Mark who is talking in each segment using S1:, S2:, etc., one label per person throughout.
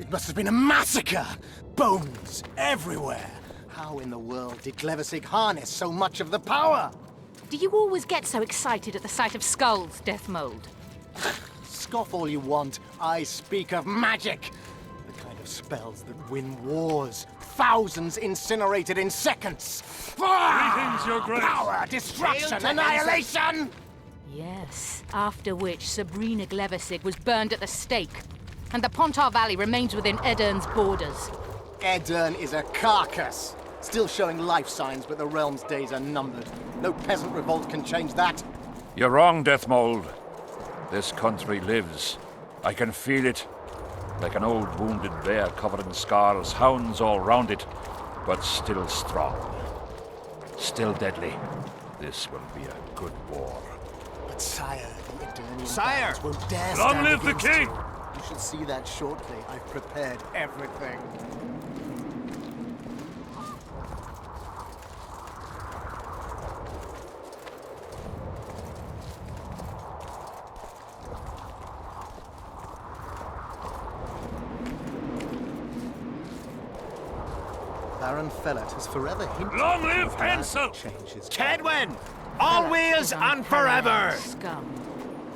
S1: It must have been a massacre! Bones everywhere! How in the world did Glevissig harness so much of the power?
S2: Do you always get so excited at the sight of skulls, Deathmold?
S1: Scoff all you want. I speak of magic. The kind of spells that win wars. Thousands incinerated in seconds.
S3: Greetings, Your Grace.
S1: Power, destruction, annihilation!
S2: Yes, after which Sabrina Glevissig was burned at the stake, and the Pontar Valley remains within Edern's borders.
S1: Edern is a carcass. Still showing life signs, but the realm's days are numbered. No peasant revolt can change that.
S3: You're wrong, Deathmold. This country lives. I can feel it. Like an old wounded bear covered in scars, hounds all round it, but still strong. Still deadly. This will be a good war.
S1: But sire, the Eternian
S4: Sire!
S1: bards won't dare
S3: Long
S1: stand
S3: live the
S1: against
S3: king!
S1: you. You shall see that shortly. I've prepared everything. Baron Fellet has forever hinted.
S3: Long live Hansel!
S1: Changes.
S4: Kedwin! Always and forever!
S2: Scum.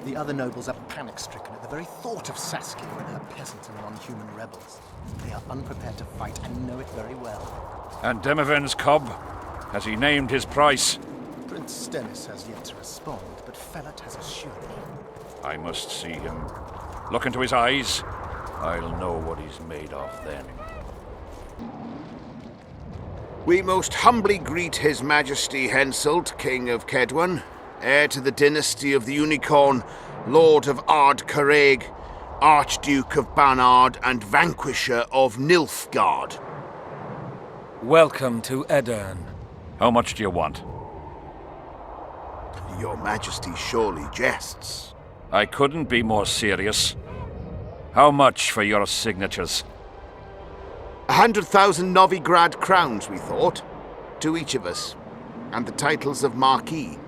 S1: The other nobles are panic-stricken at the very thought of Saskia and her peasant and non-human rebels. They are unprepared to fight and know it very well.
S3: And Demoven's cub? Has he named his price?
S1: Prince Stennis has yet to respond, but Fellet has assured me.
S3: I must see him. Look into his eyes. I'll know what he's made of then.
S5: We most humbly greet His Majesty Henselt, King of Kedwin, heir to the dynasty of the Unicorn, Lord of Ard Carreg, Archduke of Banard, and Vanquisher of Nilfgaard.
S6: Welcome to Edern.
S3: How much do you want?
S5: Your Majesty surely jests.
S3: I couldn't be more serious. How much for your signatures?
S5: 100,000 Novigrad crowns, we thought, to each of us, and the titles of Marquis.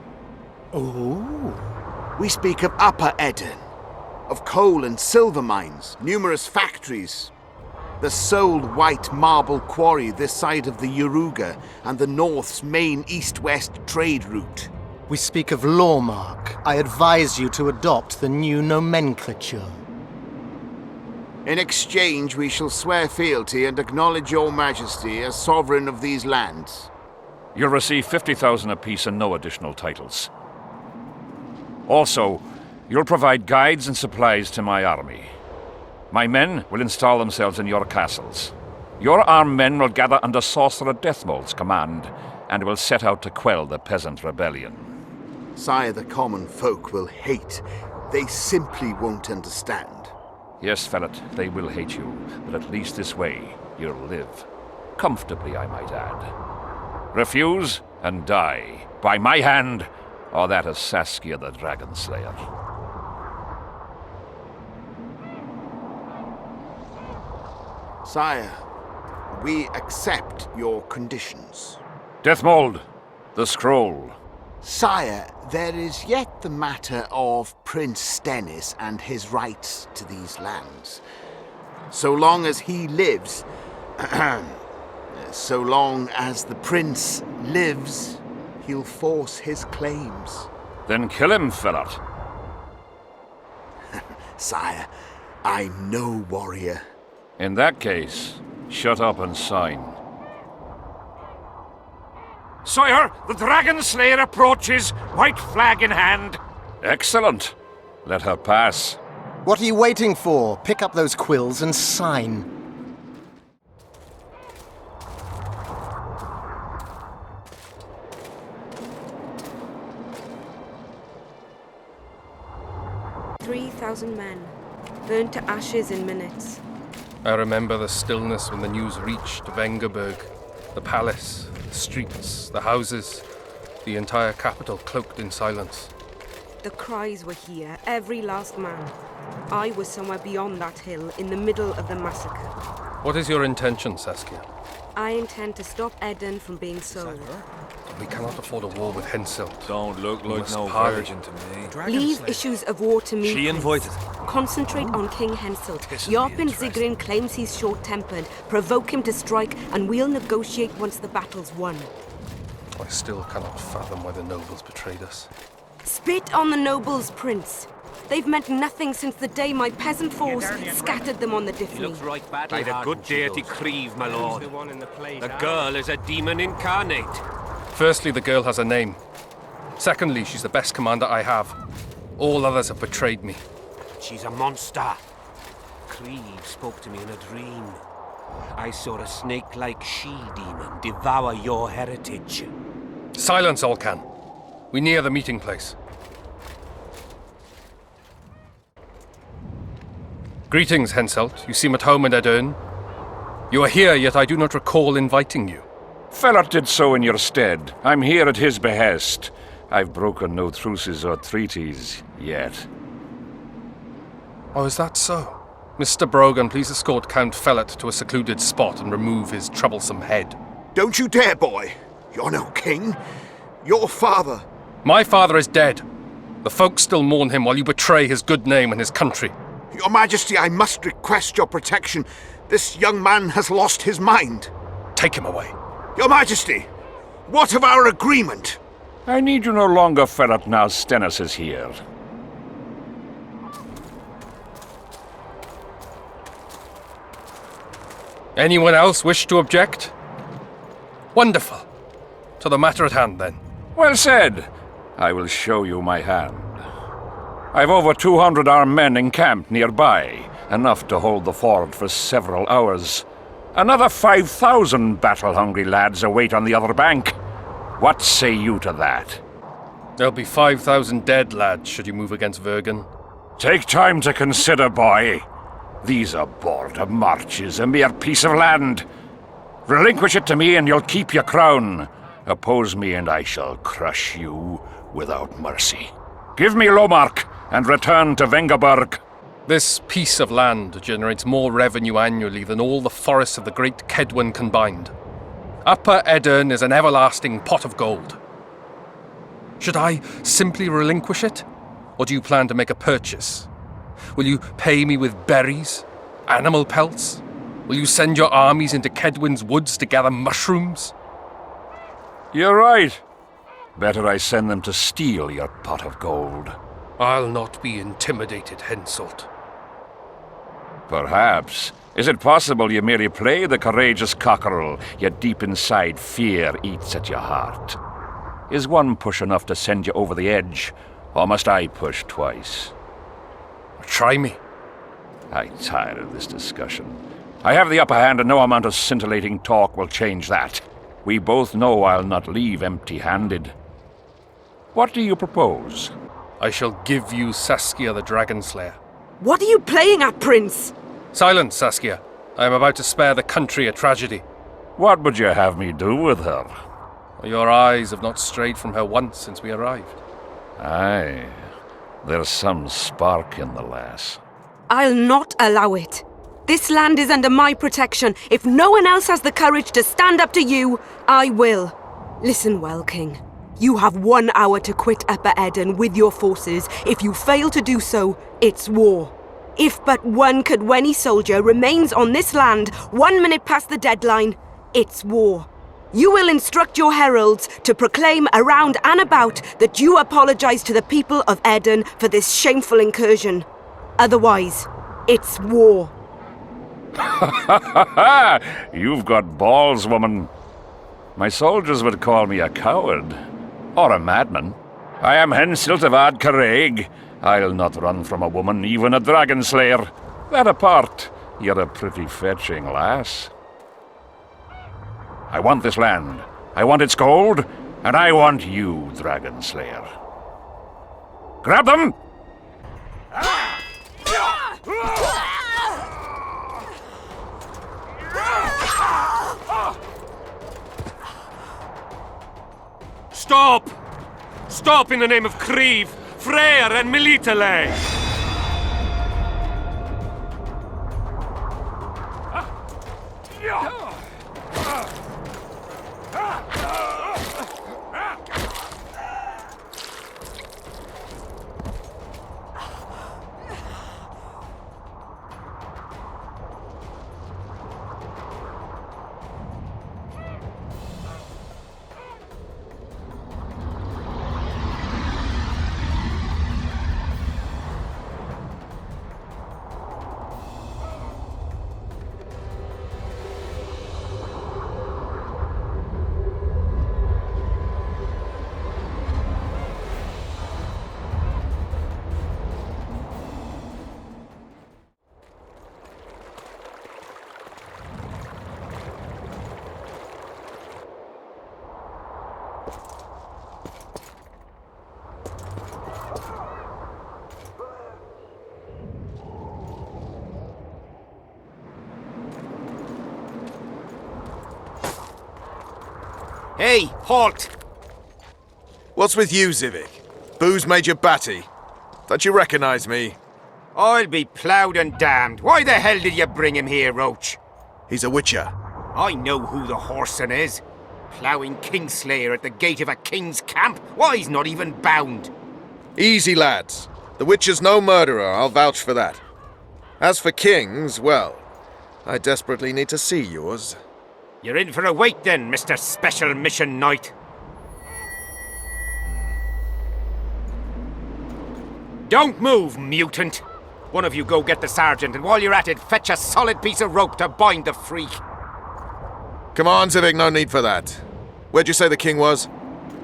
S1: Oh.
S5: We speak of Upper Edern, of coal and silver mines, numerous factories, the sole white marble quarry this side of the Yaruga, and the North's main east-west trade route.
S1: We speak of Lawmark. I advise you to adopt the new nomenclature.
S5: In exchange, we shall swear fealty and acknowledge your majesty as sovereign of these lands.
S3: You'll receive 50,000 apiece and no additional titles. Also, you'll provide guides and supplies to my army. My men will install themselves in your castles. Your armed men will gather under Sorcerer Deathmold's command and will set out to quell the peasant rebellion.
S5: Sire, the common folk will hate. They simply won't understand.
S3: Yes, Fellet, they will hate you, but at least this way you'll live. Comfortably, I might add. Refuse and die, by my hand, or that of Saskia the Dragon Slayer.
S5: Sire, we accept your conditions.
S3: Deathmold, the scroll.
S5: Sire, there is yet the matter of Prince Stennis and his rights to these lands. So long as he lives, so long as the prince lives, he'll force his claims.
S3: Then kill him, Fellet.
S5: Sire, I'm no warrior.
S3: In that case, shut up and sign. Sire, the Dragon Slayer approaches, white flag in hand. Excellent. Let her pass.
S1: What are you waiting for? Pick up those quills and sign.
S7: "3,000 men, burned to ashes in minutes."
S6: I remember the stillness when the news reached Vengerberg, the palace, the streets, the houses, the entire capital cloaked in silence.
S7: The cries were here, every last man. I was somewhere beyond that hill, in the middle of the massacre.
S6: What is your intention, Saskia?
S7: I intend to stop Eden from being sold.
S6: We cannot afford a war with Henselt.
S8: Don't look
S6: We
S8: like
S6: must
S8: no
S6: parley.
S8: virgin to me.
S7: Leave issues of war to me.
S8: She
S7: Prince.
S8: invited.
S7: Concentrate on King Henselt.
S8: This'll be
S7: Yarpin
S8: interesting.
S7: Zigrin claims he's short-tempered. Provoke him to strike, and we'll negotiate once the battle's won.
S6: I still cannot fathom why the nobles betrayed us.
S7: Spit on the nobles, Prince. They've meant nothing since the day my peasant force scattered them on the Diffney.
S4: By the good deity Creve, my lord. The girl is a demon incarnate.
S6: Firstly, the girl has a name. Secondly, she's the best commander I have. All others have betrayed me.
S4: She's a monster. Creve spoke to me in a dream. I saw a snake-like she-demon devour your heritage.
S6: Silence, Olcan. We near the meeting place. Greetings, Henselt. You seem at home in Edern. You are here, yet I do not recall inviting you.
S3: Felot did so in your stead. I'm here at his behest. I've broken no truces or treaties yet.
S6: Oh, is that so? Mr. Brogan, please escort Count Felot to a secluded spot and remove his troublesome head.
S5: Don't you dare, boy. You're no king. Your father.
S6: My father is dead. The folk still mourn him while you betray his good name and his country.
S5: Your Majesty, I must request your protection. This young man has lost his mind.
S6: Take him away.
S5: Your Majesty, what of our agreement?
S3: I need you no longer, Felot, now Stennis is here.
S6: Anyone else wish to object? Wonderful. To the matter at hand, then.
S3: Well said. I will show you my hand. I've over 200 armed men encamped nearby, enough to hold the fort for several hours. Another 5,000 battle-hungry lads await on the other bank. What say you to that?
S6: There'll be 5,000 dead lads should you move against Vergen.
S3: Take time to consider, boy. These are border marches, a mere piece of land. Relinquish it to me and you'll keep your crown. Oppose me and I shall crush you without mercy. Give me Lomark and return to Vengerberg.
S6: This piece of land generates more revenue annually than all the forests of the great Kedwen combined. Upper Edern is an everlasting pot of gold. Should I simply relinquish it? Or do you plan to make a purchase? Will you pay me with berries? Animal pelts? Will you send your armies into Kedwen's woods to gather mushrooms?
S3: You're right. Better I send them to steal your pot of gold.
S6: I'll not be intimidated, Henselt.
S3: Perhaps. Is it possible you merely play the courageous cockerel, yet deep inside fear eats at your heart? Is one push enough to send you over the edge, or must I push twice?
S6: Try me.
S3: I'm tired of this discussion. I have the upper hand and no amount of scintillating talk will change that. We both know I'll not leave empty-handed. What do you propose?
S6: I shall give you Saskia the Dragon Slayer.
S7: What are you playing at, Prince?
S6: Silence, Saskia. I am about to spare the country a tragedy.
S3: What would you have me do with her?
S6: Your eyes have not strayed from her once since we arrived.
S3: Aye, there's some spark in the lass.
S7: I'll not allow it. This land is under my protection. If no one else has the courage to stand up to you, I will. Listen well, King. You have 1 hour to quit Upper Eden with your forces. If you fail to do so, it's war. If but one Kedweni soldier remains on this land 1 minute past the deadline, it's war. You will instruct your heralds to proclaim around and about that you apologize to the people of Eden for this shameful incursion. Otherwise, it's war.
S3: You've got balls, woman. My soldiers would call me a coward. Or a madman. I am Henselt of Ad Caraig. I'll not run from a woman, even a dragon slayer. That apart, you're a pretty fetching lass. I want this land. I want its gold. And I want you, dragon slayer. Grab them!
S4: Stop! Stop in the name of Creve, Freyr and Militale! Hey, halt!
S8: What's with you, Zivik? Booze Major Batty? Don't you recognize me?
S4: I'll be ploughed and damned. Why the hell did you bring him here, Roach?
S8: He's a witcher.
S4: I know who the whoreson is. Ploughing Kingslayer at the gate of a king's camp? Why, he's not even bound.
S8: Easy, lads. The witcher's no murderer, I'll vouch for that. As for kings, well, I desperately need to see yours.
S4: You're in for a wait then, Mr. Special Mission Knight. Don't move, mutant! One of you go get the sergeant, and while you're at it, fetch a solid piece of rope to bind the freak.
S8: Come on, Zivik, no need for that. Where'd you say the king was?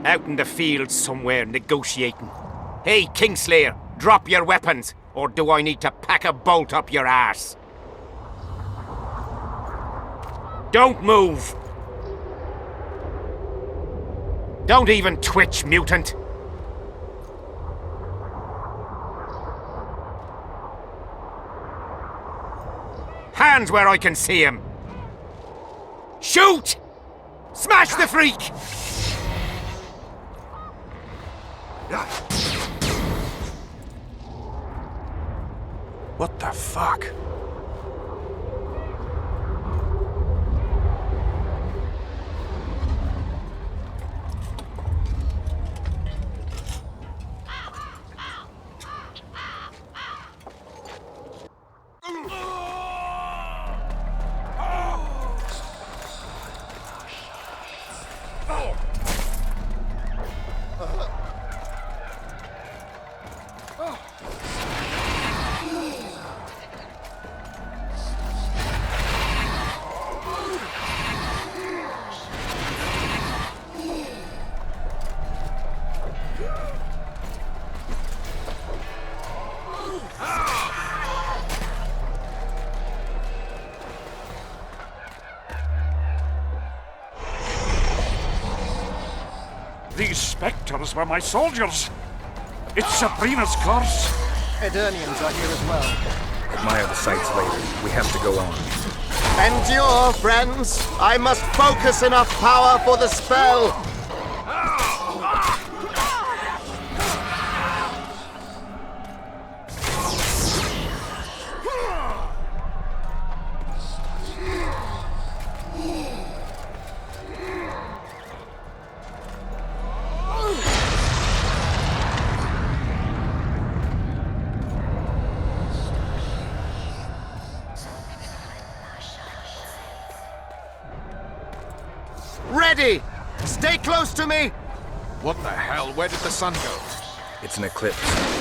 S4: Out in the field somewhere, negotiating. Hey, Kingslayer, drop your weapons, or do I need to pack a bolt up your arse? Don't move! Don't even twitch, mutant! Hands where I can see him! Shoot! Smash the freak!
S8: What the fuck?
S3: These spectres were my soldiers. It's Sabrina's curse.
S1: Edirnians are here as well.
S9: Admire the sights later. We have to go on.
S1: Endure, friends. I must focus enough power for the spell. Ready! Stay close to me!
S8: What the hell? Where did the sun go?
S9: It's an eclipse.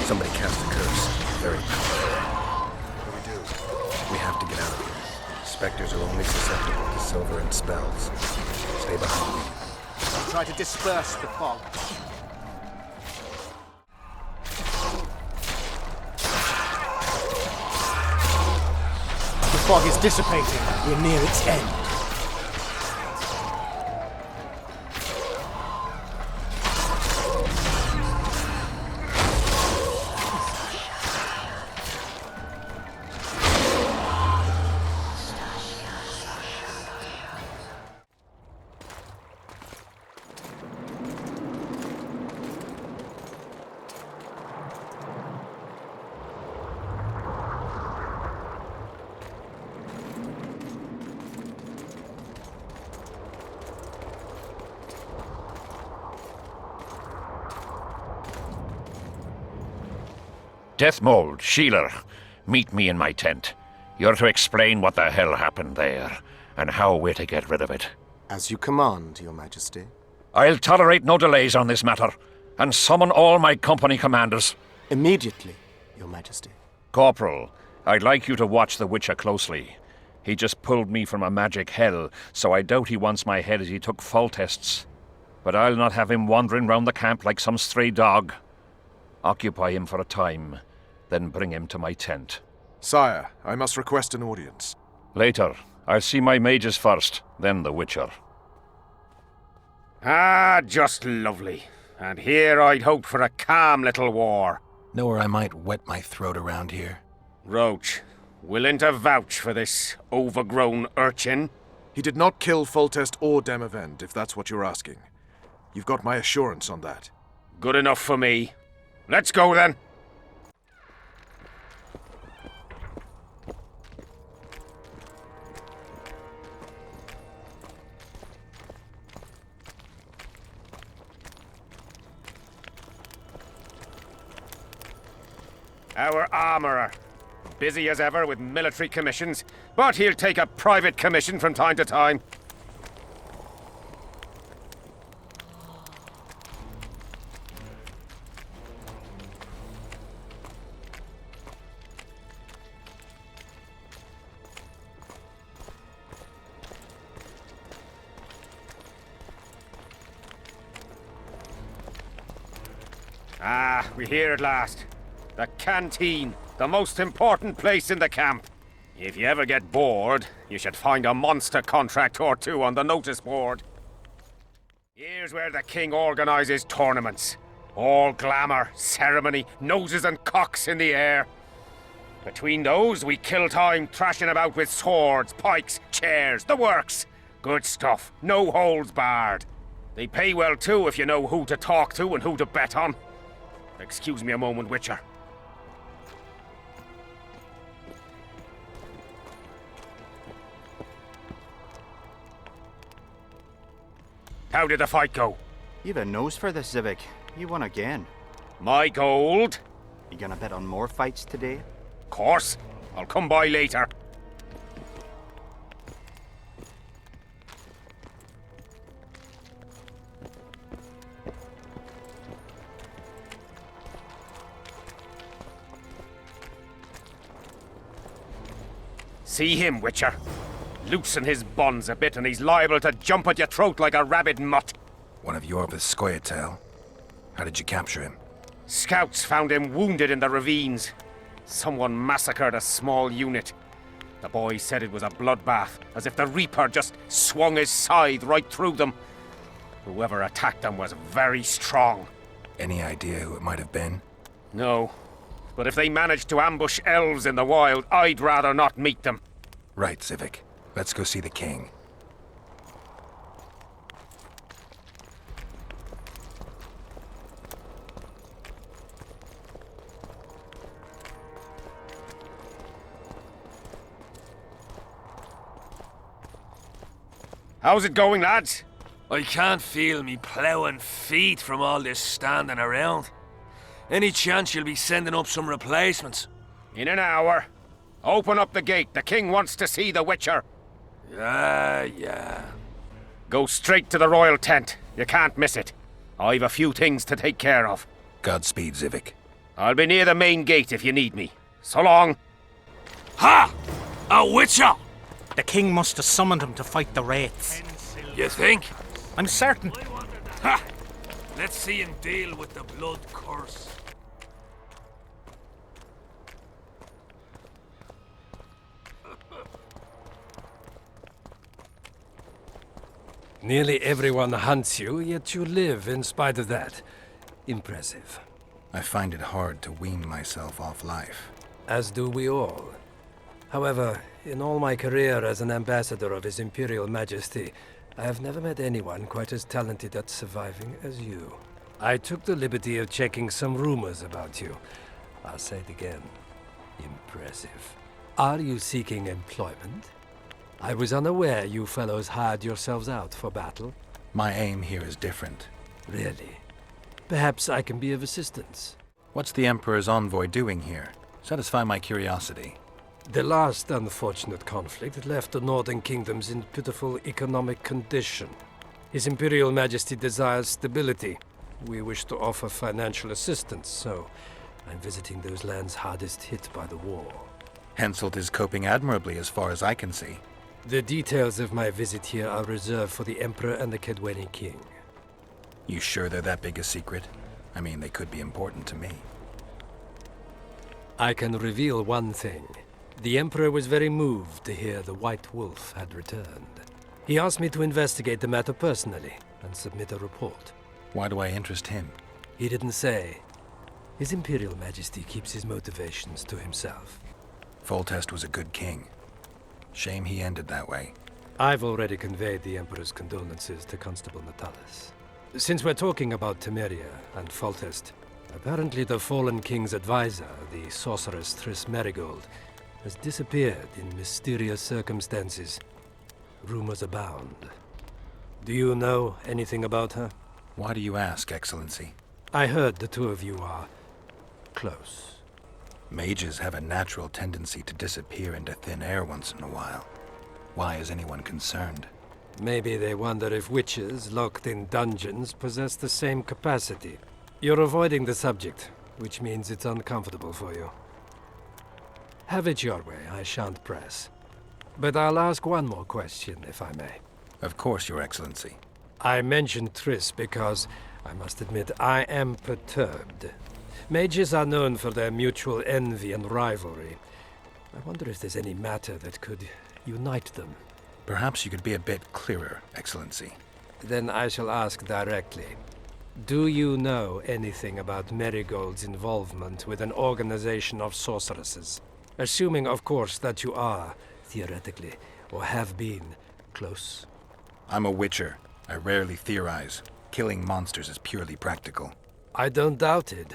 S9: Somebody cast a curse. Very powerful.
S8: What do we do?
S9: We have to get out of here. Spectres are only susceptible to silver and spells. Stay behind me.
S1: I'll try to disperse the fog. The fog is dissipating. We're near its end.
S3: Deathmold, Sheeler, meet me in my tent. You're to explain what the hell happened there, and how we're to get rid of it.
S1: As you command, Your Majesty.
S3: I'll tolerate no delays on this matter, and summon all my company commanders.
S1: Immediately, Your Majesty.
S3: Corporal, I'd like you to watch the Witcher closely. He just pulled me from a magic hell, so I doubt he wants my head as he took fall tests. But I'll not have him wandering round the camp like some stray dog. Occupy him for a time, then bring him to my tent.
S8: Sire, I must request an audience.
S3: Later. I'll see my mages first, then the Witcher.
S4: Ah, just lovely. And here I'd hoped for a calm little war.
S9: Know where I might wet my throat around here?
S4: Roach, willing to vouch for this overgrown urchin?
S8: He did not kill Foltest or Demavend, if that's what you're asking. You've got my assurance on that.
S4: Good enough for me. Let's go then. Our armourer. Busy as ever with military commissions, but he'll take a private commission from time to time. Ah, we're here at last. The canteen, the most important place in the camp. If you ever get bored, you should find a monster contract or two on the notice board. Here's where the king organizes tournaments. All glamour, ceremony, noses and cocks in the air. Between those, we kill time thrashing about with swords, pikes, chairs, the works. Good stuff, no holds barred. They pay well too if you know who to talk to and who to bet on. Excuse me a moment, Witcher. How did the fight go?
S1: You've a nose for this, Zivik. You won again.
S4: My gold?
S1: You gonna bet on more fights today?
S4: Course. I'll come by later. See him, Witcher. Loosen his bonds a bit and he's liable to jump at your throat like a rabid mutt.
S9: One of Yorva's Skoyatel. How did you capture him?
S4: Scouts found him wounded in the ravines. Someone massacred a small unit. The boy said it was a bloodbath, as if the Reaper just swung his scythe right through them. Whoever attacked them was very strong.
S9: Any idea who it might have been?
S4: No. But if they managed to ambush elves in the wild, I'd rather not meet them.
S9: Right, Zivik. Let's go see the king.
S4: How's it going, lads?
S10: I can't feel me ploughing feet from all this standing around. Any chance you'll be sending up some replacements?
S4: In an hour. Open up the gate. The king wants to see the Witcher.
S10: Yeah.
S4: Go straight to the royal tent. You can't miss it. I've a few things to take care of.
S9: Godspeed, Zivik.
S4: I'll be near the main gate if you need me. So long.
S10: Ha! A Witcher!
S11: The king must have summoned him to fight the wraiths.
S10: You think?
S11: I'm certain.
S10: Ha! Let's see him deal with the blood curse.
S12: Nearly everyone hunts you, yet you live in spite of that. Impressive.
S9: I find it hard to wean myself off life.
S12: As do we all. However, in all my career as an ambassador of His Imperial Majesty, I have never met anyone quite as talented at surviving as you. I took the liberty of checking some rumors about you. I'll say it again. Impressive. Are you seeking employment? I was unaware you fellows hired yourselves out for battle.
S9: My aim here is different.
S12: Really? Perhaps I can be of assistance.
S9: What's the Emperor's envoy doing here? Satisfy my curiosity.
S12: The last unfortunate conflict left the northern kingdoms in pitiful economic condition. His Imperial Majesty desires stability. We wish to offer financial assistance, so I'm visiting those lands hardest hit by the war.
S9: Henselt is coping admirably as far as I can see.
S12: The details of my visit here are reserved for the Emperor and the Kedweni King.
S9: You sure they're that big a secret? I mean, they could be important to me.
S12: I can reveal one thing. The Emperor was very moved to hear the White Wolf had returned. He asked me to investigate the matter personally and submit a report.
S9: Why do I interest him?
S12: He didn't say. His Imperial Majesty keeps his motivations to himself.
S9: Foltest was a good king. Shame he ended that way.
S12: I've already conveyed the Emperor's condolences to Constable Natalis. Since we're talking about Temeria and Foltest, apparently the fallen king's advisor, the sorceress Triss Merigold, has disappeared in mysterious circumstances. Rumors abound. Do you know anything about her?
S9: Why do you ask, Excellency?
S12: I heard the two of you are close.
S9: Mages have a natural tendency to disappear into thin air once in a while. Why is anyone concerned?
S12: Maybe they wonder if witches locked in dungeons possess the same capacity. You're avoiding the subject, which means it's uncomfortable for you. Have it your way, I shan't press. But I'll ask one more question, if I may.
S9: Of course, Your Excellency.
S12: I mentioned Triss because, I must admit, I am perturbed. Mages are known for their mutual envy and rivalry. I wonder if there's any matter that could unite them.
S9: Perhaps you could be a bit clearer, Excellency.
S12: Then I shall ask directly. Do you know anything about Merigold's involvement with an organization of sorceresses? Assuming, of course, that you are, theoretically, or have been, close.
S9: I'm a witcher. I rarely theorize. Killing monsters is purely practical.
S12: I don't doubt it,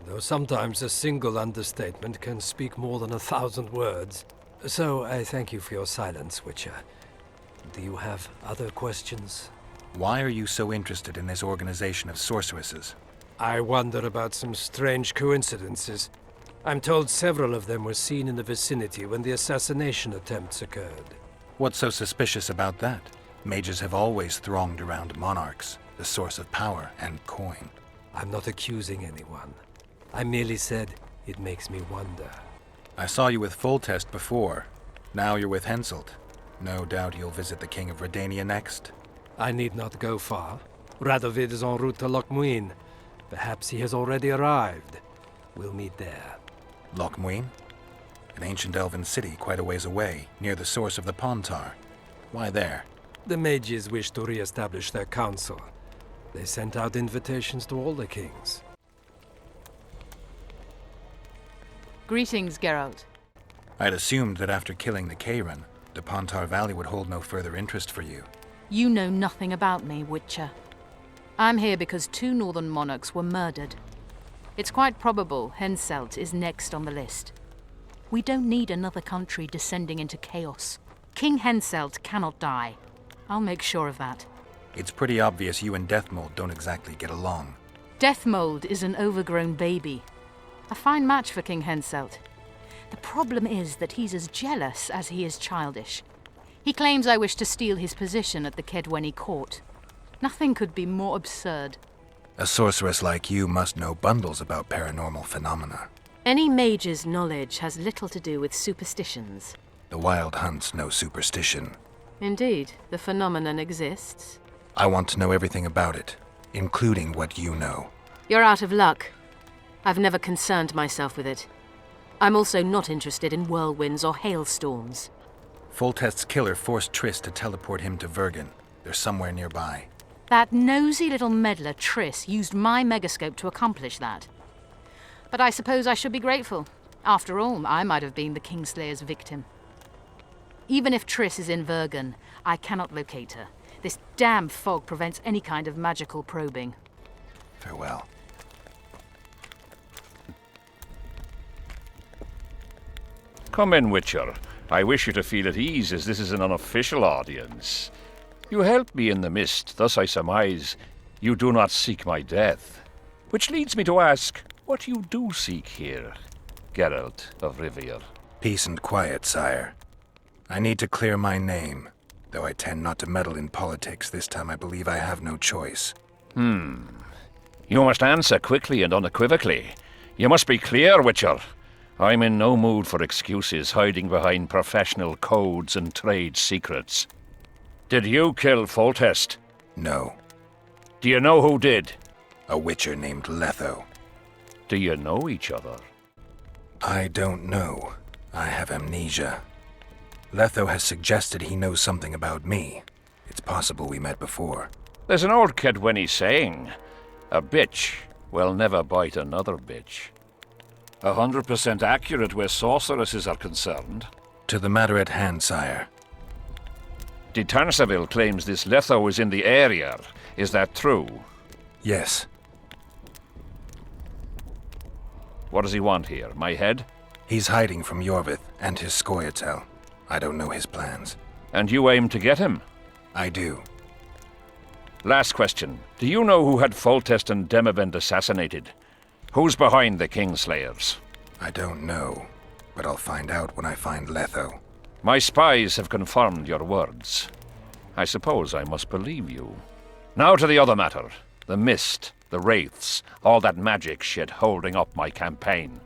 S12: though sometimes a single understatement can speak more than 1,000 words. So I thank you for your silence, Witcher. Do you have other questions?
S9: Why are you so interested in this organization of sorceresses?
S12: I wonder about some strange coincidences. I'm told several of them were seen in the vicinity when the assassination attempts occurred.
S9: What's so suspicious about that? Mages have always thronged around monarchs, the source of power and coin.
S12: I'm not accusing anyone. I merely said it makes me wonder.
S9: I saw you with Foltest before. Now you're with Henselt. No doubt you'll visit the King of Redania next.
S12: I need not go far. Radovid is en route to Lochmuin. Perhaps he has already arrived. We'll meet there.
S9: Lochmuin? An ancient elven city quite a ways away, near the source of the Pontar. Why there?
S12: The mages wish to re-establish their council. They sent out invitations to all the kings.
S2: Greetings, Geralt.
S9: I'd assumed that after killing the Kayran, the Pontar Valley would hold no further interest for you.
S2: You know nothing about me, Witcher. I'm here because 2 northern monarchs were murdered. It's quite probable Henselt is next on the list. We don't need another country descending into chaos. King Henselt cannot die. I'll make sure of that.
S9: It's pretty obvious you and Deathmold don't exactly get along.
S2: Deathmold is an overgrown baby. A fine match for King Henselt. The problem is that he's as jealous as he is childish. He claims I wish to steal his position at the Kedweni court. Nothing could be more absurd.
S9: A sorceress like you must know bundles about paranormal phenomena.
S2: Any mage's knowledge has little to do with superstitions.
S9: The Wild Hunt's no superstition.
S2: Indeed, the phenomenon exists.
S9: I want to know everything about it, including what you know.
S2: You're out of luck. I've never concerned myself with it. I'm also not interested in whirlwinds or hailstorms.
S9: Foltest's killer forced Triss to teleport him to Vergen. They're somewhere nearby.
S2: That nosy little meddler Triss used my megascope to accomplish that. But I suppose I should be grateful. After all, I might have been the Kingslayer's victim. Even if Triss is in Vergen, I cannot locate her. This damn fog prevents any kind of magical probing.
S9: Farewell.
S3: Come in, Witcher. I wish you to feel at ease, as this is an unofficial audience. You helped me in the mist, thus I surmise you do not seek my death. Which leads me to ask what you do seek here, Geralt of Rivia.
S9: Peace and quiet, sire. I need to clear my name. Though I tend not to meddle in politics, this time I believe I have no choice.
S3: You must answer quickly and unequivocally. You must be clear, Witcher. I'm in no mood for excuses hiding behind professional codes and trade secrets. Did you kill Foltest?
S9: No.
S3: Do you know who did?
S9: A witcher named Letho.
S3: Do you know each other?
S9: I don't know. I have amnesia. Letho has suggested he knows something about me. It's possible we met before.
S3: There's an old Kedweni saying, a bitch will never bite another bitch. 100% accurate where sorceresses are concerned.
S9: To the matter at hand, sire.
S3: De Tanseville claims this Letho is in the area. Is that true?
S9: Yes.
S3: What does he want here? My head?
S9: He's hiding from Yorvith and his Scoia'tael. I don't know his plans.
S3: And you aim to get him?
S9: I do.
S3: Last question. Do you know who had Foltest and Demavend assassinated? Who's behind the Kingslayers?
S9: I don't know, but I'll find out when I find Letho.
S3: My spies have confirmed your words. I suppose I must believe you. Now to the other matter. The mist, the wraiths, all that magic shit holding up my campaign.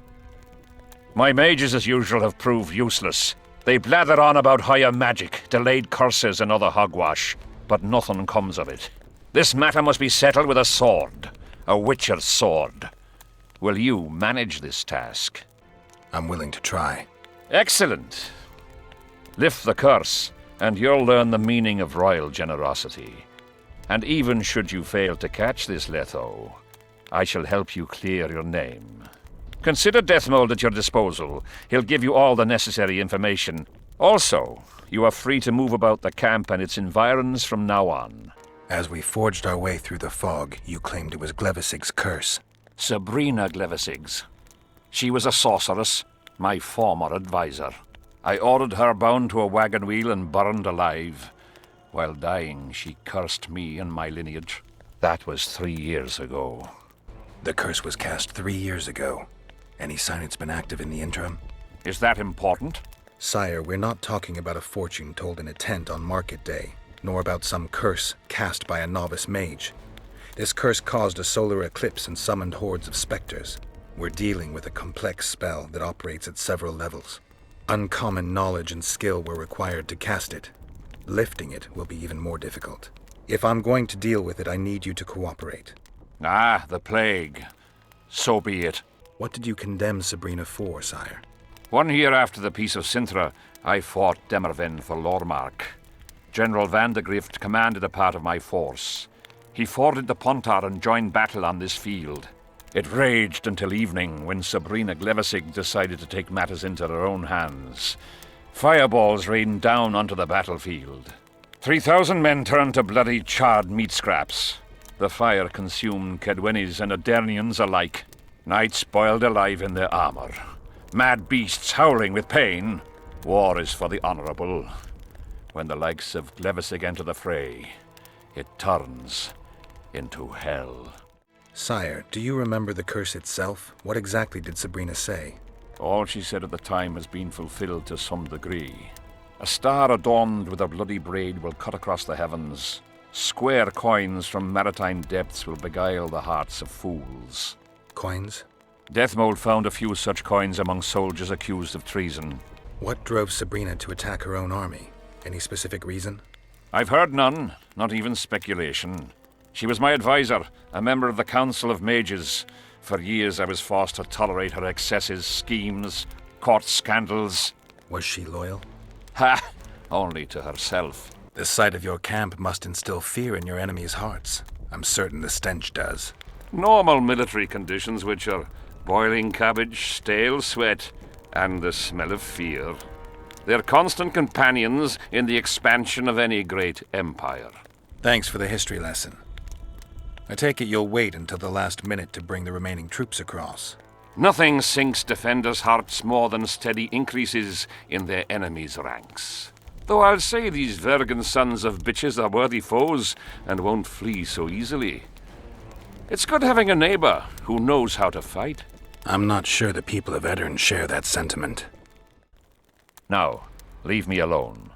S3: My mages, as usual, have proved useless. They blather on about higher magic, delayed curses and other hogwash, but nothing comes of it. This matter must be settled with a sword. A witcher's sword. Will you manage this task?
S9: I'm willing to try.
S3: Excellent. Lift the curse, and you'll learn the meaning of royal generosity. And even should you fail to catch this Letho, I shall help you clear your name. Consider Deathmold at your disposal. He'll give you all the necessary information. Also, you are free to move about the camp and its environs from now on.
S9: As we forged our way through the fog, you claimed it was Glevisig's curse.
S3: Sabrina Glevisig's. She was a sorceress, my former advisor. I ordered her bound to a wagon wheel and burned alive. While dying, she cursed me and my lineage. That was 3 years ago.
S9: The curse was cast 3 years ago. Any sign it's been active in the interim?
S3: Is that important?
S9: Sire, we're not talking about a fortune told in a tent on market day, nor about some curse cast by a novice mage. This curse caused a solar eclipse and summoned hordes of specters. We're dealing with a complex spell that operates at several levels. Uncommon knowledge and skill were required to cast it. Lifting it will be even more difficult. If I'm going to deal with it, I need you to cooperate.
S3: Ah, the plague. So be it.
S9: What did you condemn Sabrina for, sire?
S3: 1 year after the Peace of Sintra, I fought Demerven for Lormark. General Vandegrift commanded a part of my force. He forded the Pontar and joined battle on this field. It raged until evening, when Sabrina Glevisig decided to take matters into her own hands. Fireballs rained down onto the battlefield. 3,000 men turned to bloody charred meat scraps. The fire consumed Kedwenis and Adernians alike. Knights boiled alive in their armor. Mad beasts howling with pain. War is for the honorable. When the likes of Glevisig enter the fray, it turns into hell.
S9: Sire, do you remember the curse itself? What exactly did Sabrina say?
S3: All she said at the time has been fulfilled to some degree. A star adorned with a bloody braid will cut across the heavens. Square coins from maritime depths will beguile the hearts of fools.
S9: Coins?
S3: Deathmold found a few such coins among soldiers accused of treason.
S9: What drove Sabrina to attack her own army? Any specific reason?
S3: I've heard none, not even speculation. She was my advisor, a member of the Council of Mages. For years I was forced to tolerate her excesses, schemes, court scandals.
S9: Was she loyal?
S3: Ha! Only to herself.
S9: The sight of your camp must instill fear in your enemies' hearts. I'm certain the stench does.
S3: Normal military conditions, which are boiling cabbage, stale sweat, and the smell of fear. They're constant companions in the expansion of any great empire.
S9: Thanks for the history lesson. I take it you'll wait until the last minute to bring the remaining troops across.
S3: Nothing sinks defenders' hearts more than steady increases in their enemies' ranks. Though I'll say these Vergan sons of bitches are worthy foes and won't flee so easily. It's good having a neighbor who knows how to fight.
S9: I'm not sure the people of Edirn share that sentiment.
S3: Now, leave me alone.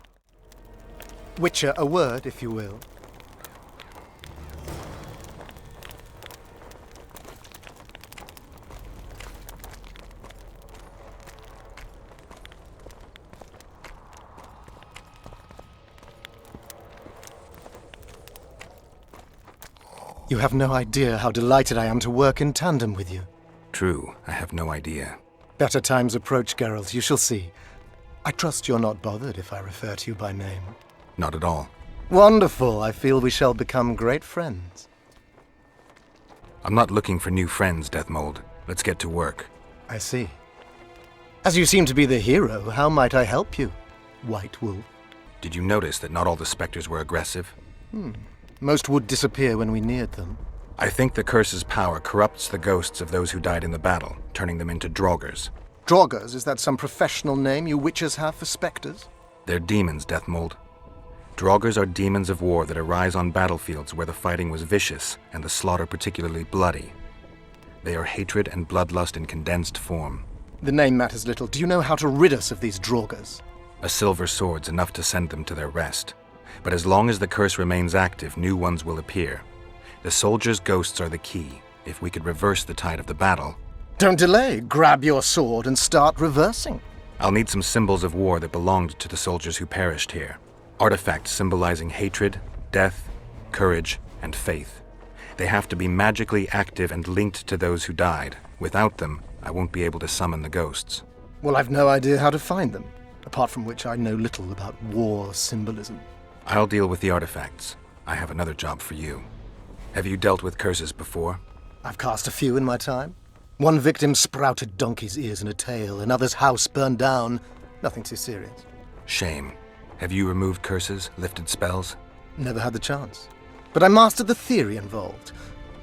S1: Witcher, a word, if you will. You have no idea how delighted I am to work in tandem with you.
S9: True, I have no idea.
S1: Better times approach, Geralt, you shall see. I trust you're not bothered if I refer to you by name.
S9: Not at all.
S1: Wonderful, I feel we shall become great friends.
S9: I'm not looking for new friends, Deathmold. Let's get to work.
S1: I see. As you seem to be the hero, how might I help you, White Wolf?
S9: Did you notice that not all the specters were aggressive?
S1: Most would disappear when we neared them.
S9: I think the curse's power corrupts the ghosts of those who died in the battle, turning them into draugrs.
S1: Draugrs, is that some professional name you witches have for specters?
S9: They're demons, Deathmold. Draugrs are demons of war that arise on battlefields where the fighting was vicious and the slaughter particularly bloody. They are hatred and bloodlust in condensed form.
S1: The name matters little. Do you know how to rid us of these Draugrs?
S9: A silver sword's enough to send them to their rest. But as long as the curse remains active, new ones will appear. The soldiers' ghosts are the key. If we could reverse the tide of the battle...
S1: Don't delay. Grab your sword and start reversing.
S9: I'll need some symbols of war that belonged to the soldiers who perished here. Artifacts symbolizing hatred, death, courage, and faith. They have to be magically active and linked to those who died. Without them, I won't be able to summon the ghosts.
S1: Well, I've no idea how to find them, apart from which I know little about war symbolism.
S9: I'll deal with the artifacts. I have another job for you. Have you dealt with curses before?
S1: I've cast a few in my time. One victim sprouted donkey's ears and a tail, another's house burned down. Nothing too serious.
S9: Shame. Have you removed curses, lifted spells?
S1: Never had the chance. But I mastered the theory involved.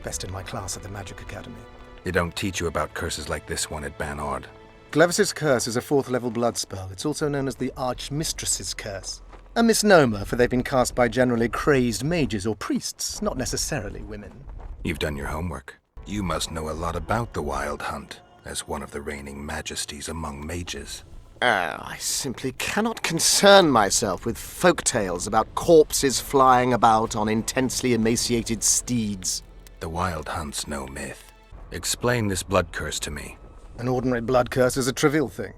S1: Best in my class at the Magic Academy.
S9: They don't teach you about curses like this one at Banord.
S1: Glevis's curse is a 4th level blood spell. It's also known as the Archmistress's curse. A misnomer, for they've been cast by generally crazed mages or priests, not necessarily women.
S9: You've done your homework. You must know a lot about the Wild Hunt, as one of the reigning majesties among mages.
S1: I simply cannot concern myself with folk tales about corpses flying about on intensely emaciated steeds.
S9: The Wild Hunt's no myth. Explain this blood curse to me.
S1: An ordinary blood curse is a trivial thing.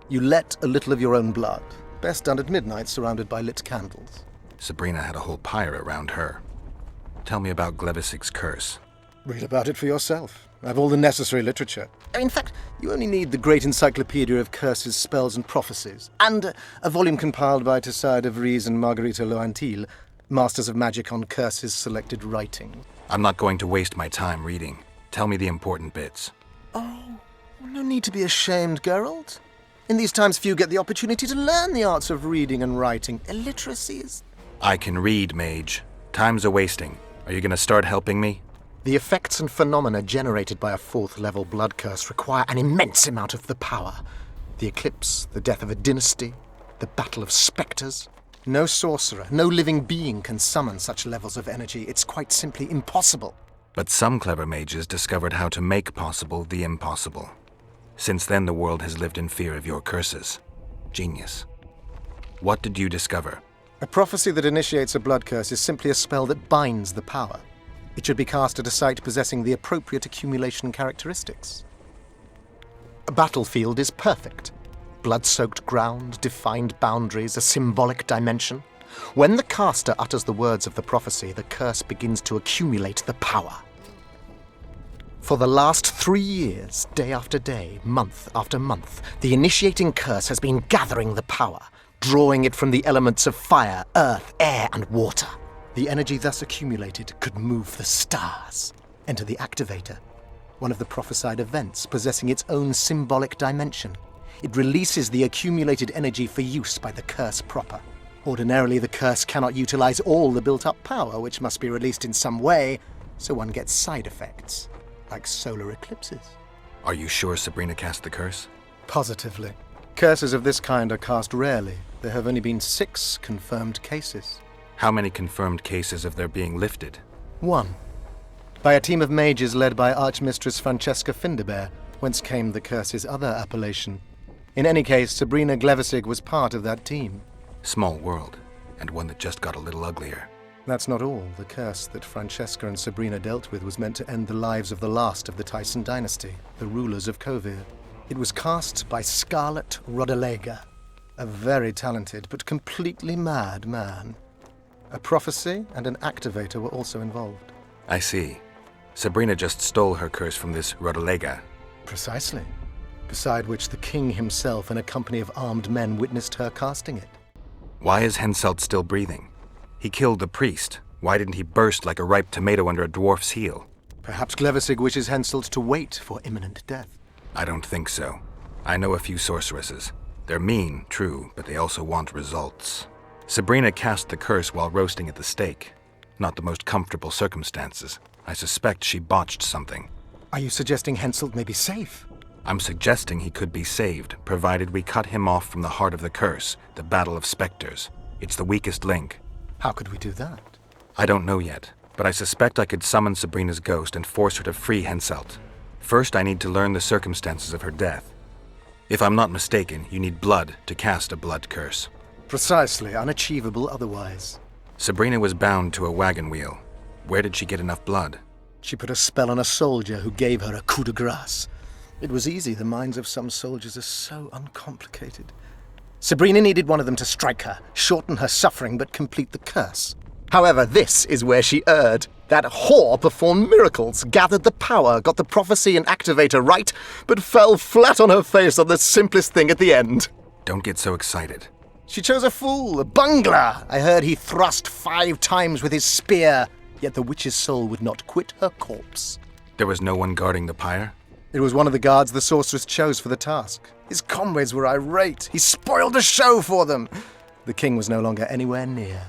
S1: You let a little of your own blood, best done at midnight surrounded by lit candles.
S9: Sabrina had a whole pyre around her. Tell me about Glevisig's curse.
S1: Read about it for yourself. I have all the necessary literature. In fact, you only need the Great Encyclopedia of Curses, Spells and Prophecies, and a volume compiled by Tessard de Vries and Marguerite Loantil, Masters of Magic on Curses Selected Writing.
S9: I'm not going to waste my time reading. Tell me the important bits.
S1: Oh, no need to be ashamed, Geralt. In these times, few get the opportunity to learn the arts of reading and writing. Illiteracy is...
S9: I can read, mage. Time's a-wasting. Are you going to start helping me?
S1: The effects and phenomena generated by a 4th level blood curse require an immense amount of the power. The eclipse, the death of a dynasty, the battle of spectres. No sorcerer, no living being can summon such levels of energy. It's quite simply impossible.
S9: But some clever mages discovered how to make possible the impossible. Since then, the world has lived in fear of your curses. Genius. What did you discover?
S1: A prophecy that initiates a blood curse is simply a spell that binds the power. It should be cast at a site possessing the appropriate accumulation characteristics. A battlefield is perfect. Blood-soaked ground, defined boundaries, a symbolic dimension. When the caster utters the words of the prophecy, the curse begins to accumulate the power. For the last 3 years, day after day, month after month, the initiating curse has been gathering the power, drawing it from the elements of fire, earth, air, and water. The energy thus accumulated could move the stars. Enter the activator, one of the prophesied events possessing its own symbolic dimension. It releases the accumulated energy for use by the curse proper. Ordinarily, the curse cannot utilize all the built-up power, which must be released in some way, so one gets side effects, like solar eclipses.
S9: Are you sure Sabrina cast the curse?
S1: Positively. Curses of this kind are cast rarely. There have only been 6 confirmed cases.
S9: How many confirmed cases of their being lifted?
S1: 1. By a team of mages led by Archmistress Francesca Finderbear, whence came the curse's other appellation. In any case, Sabrina Glevisig was part of that team.
S9: Small world, and one that just got a little uglier.
S1: That's not all. The curse that Francesca and Sabrina dealt with was meant to end the lives of the last of the Tyson dynasty, the rulers of Kovir. It was cast by Scarlet Rodalega, a very talented but completely mad man. A prophecy and an activator were also involved.
S9: I see. Sabrina just stole her curse from this Rodalega.
S1: Precisely. Beside which the king himself and a company of armed men witnessed her casting it.
S9: Why is Henselt still breathing? He killed the priest. Why didn't he burst like a ripe tomato under a dwarf's heel?
S1: Perhaps Glevisig wishes Henselt to wait for imminent death.
S9: I don't think so. I know a few sorceresses. They're mean, true, but they also want results. Sabrina cast the curse while roasting at the stake. Not the most comfortable circumstances. I suspect she botched something.
S1: Are you suggesting Henselt may be safe?
S9: I'm suggesting he could be saved, provided we cut him off from the heart of the curse, the Battle of Spectres. It's the weakest link.
S1: How could we do that?
S9: I don't know yet, but I suspect I could summon Sabrina's ghost and force her to free Henselt. First, I need to learn the circumstances of her death. If I'm not mistaken, you need blood to cast a blood curse.
S1: Precisely, unachievable otherwise.
S9: Sabrina was bound to a wagon wheel. Where did she get enough blood?
S1: She put a spell on a soldier who gave her a coup de grace. It was easy, the minds of some soldiers are so uncomplicated. Sabrina needed one of them to strike her, shorten her suffering, but complete the curse. However, this is where she erred. That whore performed miracles, gathered the power, got the prophecy and activator right, but fell flat on her face on the simplest thing at the end.
S9: Don't get so excited.
S1: She chose a fool, a bungler. I heard he thrust 5 times with his spear, yet the witch's soul would not quit her corpse.
S9: There was no one guarding the pyre?
S1: It was one of the guards the sorceress chose for the task. His comrades were irate. He spoiled the show for them. The king was no longer anywhere near.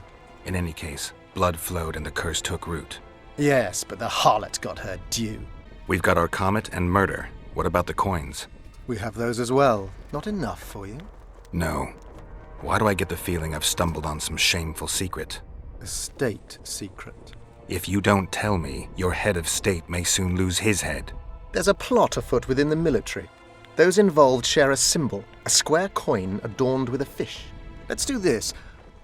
S9: In any case, blood flowed and the curse took root.
S1: Yes, but the harlot got her due.
S9: We've got our comet and murder. What about the coins?
S1: We have those as well. Not enough for you?
S9: No. Why do I get the feeling I've stumbled on some shameful secret?
S1: A state secret.
S9: If you don't tell me, your head of state may soon lose his head.
S1: There's a plot afoot within the military. Those involved share a symbol, a square coin adorned with a fish. Let's do this.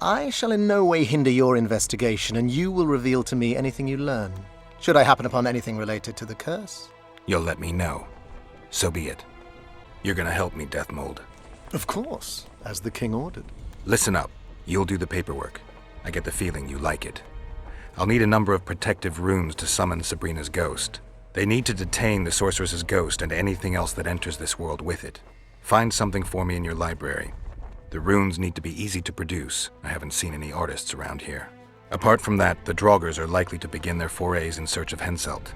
S1: I shall in no way hinder your investigation, and you will reveal to me anything you learn. Should I happen upon anything related to the curse?
S9: You'll let me know. So be it. You're gonna help me, Deathmold.
S1: Of course, as the king ordered.
S9: Listen up. You'll do the paperwork. I get the feeling you like it. I'll need a number of protective runes to summon Sabrina's ghost. They need to detain the sorceress's ghost and anything else that enters this world with it. Find something for me in your library. The runes need to be easy to produce. I haven't seen any artists around here. Apart from that, the Draugrs are likely to begin their forays in search of Henselt.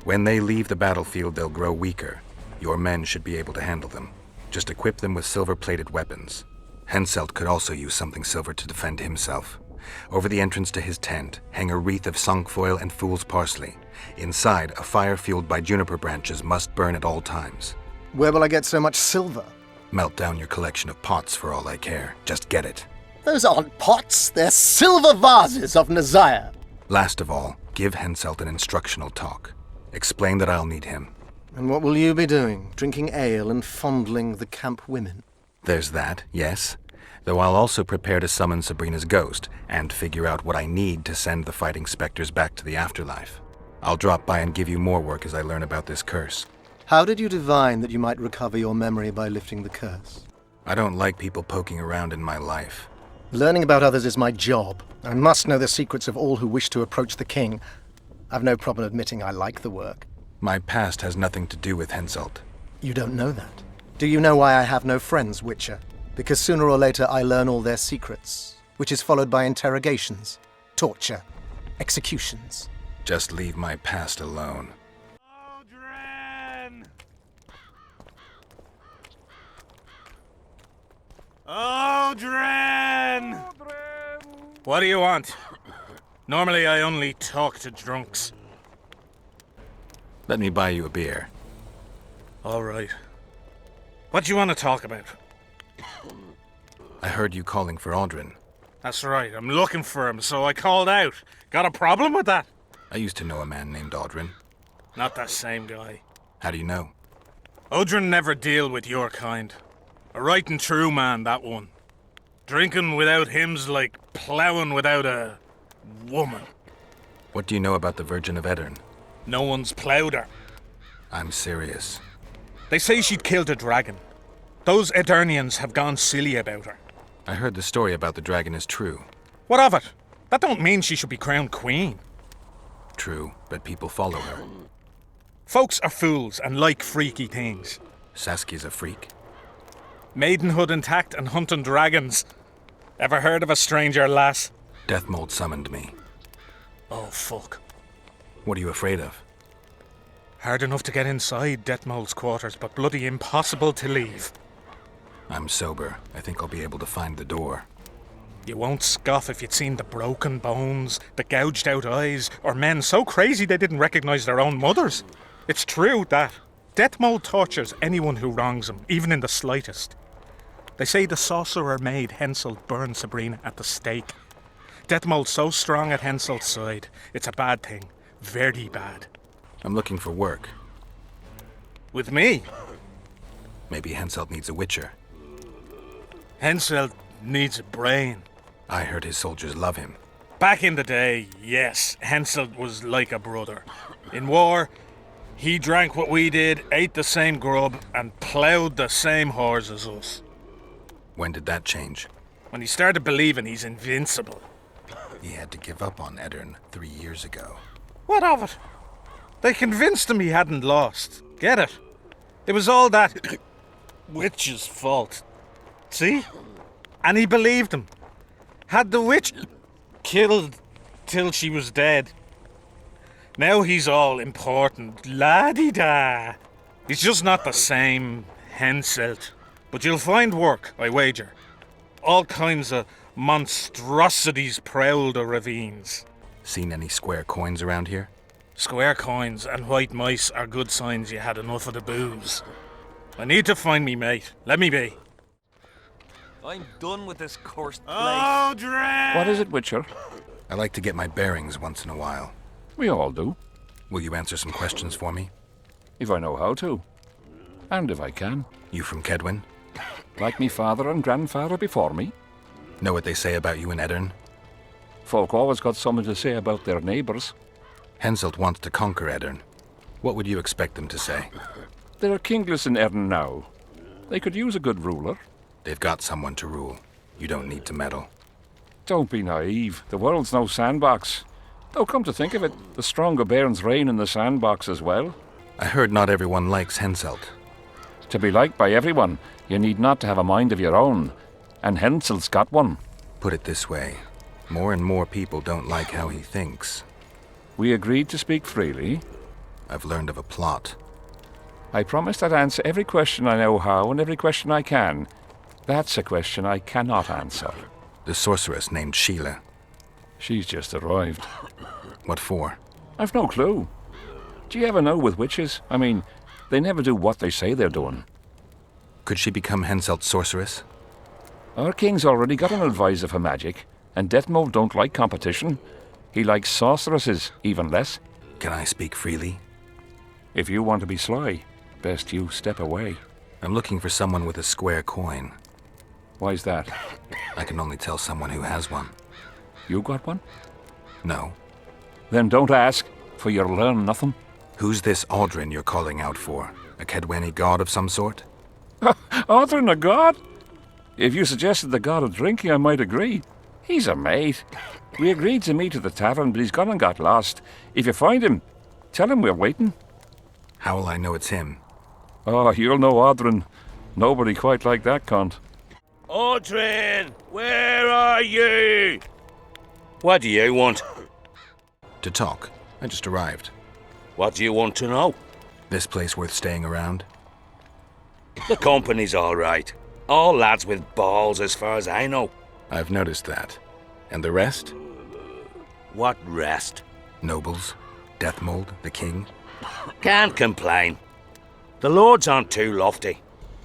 S9: When they leave the battlefield, they'll grow weaker. Your men should be able to handle them. Just equip them with silver-plated weapons. Henselt could also use something silver to defend himself. Over the entrance to his tent, hang a wreath of cinquefoil and fool's parsley. Inside, a fire fueled by juniper branches must burn at all times.
S1: Where will I get so much silver?
S9: Melt down your collection of pots for all I care. Just get it.
S1: Those aren't pots, they're silver vases of Nazaya.
S9: Last of all, give Henselt an instructional talk. Explain that I'll need him.
S1: And what will you be doing? Drinking ale and fondling the camp women?
S9: There's that, yes. Though I'll also prepare to summon Sabrina's ghost and figure out what I need to send the fighting specters back to the afterlife. I'll drop by and give you more work as I learn about this curse.
S1: How did you divine that you might recover your memory by lifting the curse?
S9: I don't like people poking around in my life.
S1: Learning about others is my job. I must know the secrets of all who wish to approach the king. I've no problem admitting I like the work.
S9: My past has nothing to do with Henselt.
S1: You don't know that. Do you know why I have no friends, Witcher? Because sooner or later I learn all their secrets, which is followed by interrogations, torture, executions.
S9: Just leave my past alone.
S11: Odrin! What do you want? Normally I only talk to drunks.
S9: Let me buy you a beer.
S11: All right. What do you want to talk about?
S9: I heard you calling for Audrin.
S11: That's right, I'm looking for him, so I called out. Got a problem with that?
S9: I used to know a man named Audrin.
S11: Not that same guy.
S9: How do you know?
S11: Odrin never deal with your kind. A right and true man, that one. Drinking without him's like ploughing without a woman.
S9: What do you know about the Virgin of Aedirn?
S11: No one's ploughed her.
S9: I'm serious.
S11: They say she'd killed a dragon. Those Aedirnians have gone silly about her.
S9: I heard the story about the dragon is true.
S11: What of it? That don't mean she should be crowned queen.
S9: True, but people follow her.
S11: Folks are fools and like freaky things.
S9: Saskia's a freak.
S11: Maidenhood intact and hunting dragons. Ever heard of a stranger lass?
S9: Deathmold summoned me.
S11: Oh, fuck.
S9: What are you afraid of?
S11: Hard enough to get inside Deathmold's quarters, but bloody impossible to leave.
S9: I'm sober. I think I'll be able to find the door.
S11: You won't scoff if you'd seen the broken bones, the gouged out eyes, or men so crazy they didn't recognize their own mothers. It's true that Deathmold tortures anyone who wrongs him, even in the slightest. They say the sorcerer made Henselt burn Sabrina at the stake. Deathmold's so strong at Henselt's side, it's a bad thing. Very bad.
S9: I'm looking for work.
S11: With me?
S9: Maybe Henselt needs a witcher.
S11: Henselt needs a brain.
S9: I heard his soldiers love him.
S11: Back in the day, yes, Henselt was like a brother. In war, he drank what we did, ate the same grub, and ploughed the same whores as us.
S9: When did that change?
S11: When he started believing he's invincible.
S9: He had to give up on Eddern 3 years ago.
S11: What of it? They convinced him he hadn't lost. Get it? It was all that witch's fault. See? And he believed him. Had the witch killed till she was dead. Now he's all important. La-di-da. He's just not the same Henselt. But you'll find work, I wager. All kinds of monstrosities prowl the ravines.
S9: Seen any square coins around here?
S11: Square coins and white mice are good signs you had enough of the booze. I need to find me mate. Let me be.
S10: I'm done with this cursed place.
S11: Oh, Dre!
S3: What is it, Witcher?
S9: I like to get my bearings once in a while.
S3: We all do,
S9: Will you answer some questions for me?
S3: if I know how to. And if I can.
S9: You from Kedwin?
S3: Like me father and grandfather before me.
S9: Know what they say about you in Eddern?
S3: Folk always got something to say about their neighbours.
S9: Henselt wants to conquer Eddern. What would you expect them to say?
S3: There are kingless in Erin now. They could use a good ruler.
S9: They've got someone to rule. You don't need to meddle.
S3: Don't be naive. The world's no sandbox. Though come to think of it, the stronger bairns reign in the sandbox as well.
S9: I heard not everyone likes Henselt.
S3: To be liked by everyone, you need not to have a mind of your own. And Henselt's got one.
S9: Put it this way. More and more people don't like how he thinks.
S3: We agreed to speak freely.
S9: I've learned of a plot.
S3: I promised I'd answer every question I know how and every question I can. That's a question I cannot answer.
S9: The sorceress named Sheila.
S3: She's just arrived.
S9: What for?
S3: I've no clue. Do you ever know with witches? I mean, they never do what they say they're doing.
S9: Could she become Henselt's sorceress?
S3: Our king's already got an advisor for magic, and Deathmold don't like competition. He likes sorceresses, even less.
S9: Can I speak freely?
S3: If you want to be sly, best you step away.
S9: I'm looking for someone with a square coin.
S3: Why's that?
S9: I can only tell someone who has one.
S3: You got one?
S9: No.
S3: Then don't ask, for you'll learn nothing.
S9: Who's this Aldrin you're calling out for? A Kedweni god of some sort?
S3: Aldrin a god? If you suggested the god of drinking, I might agree. He's a mate. We agreed to meet at the tavern, but he's gone and got lost. If you find him, tell him we're waiting.
S9: How will I know it's him?
S3: Oh, you'll know Aldrin. Nobody quite like that cunt.
S10: Aldrin, where are you? What do you want?
S9: To talk. I just arrived.
S10: What do you want to know?
S9: This place worth staying around?
S10: The company's all right. All lads with balls as far as I know.
S9: I've noticed that. And the rest?
S10: What rest?
S9: Nobles? Deathmold? The king?
S10: Can't complain. The Lords aren't too lofty.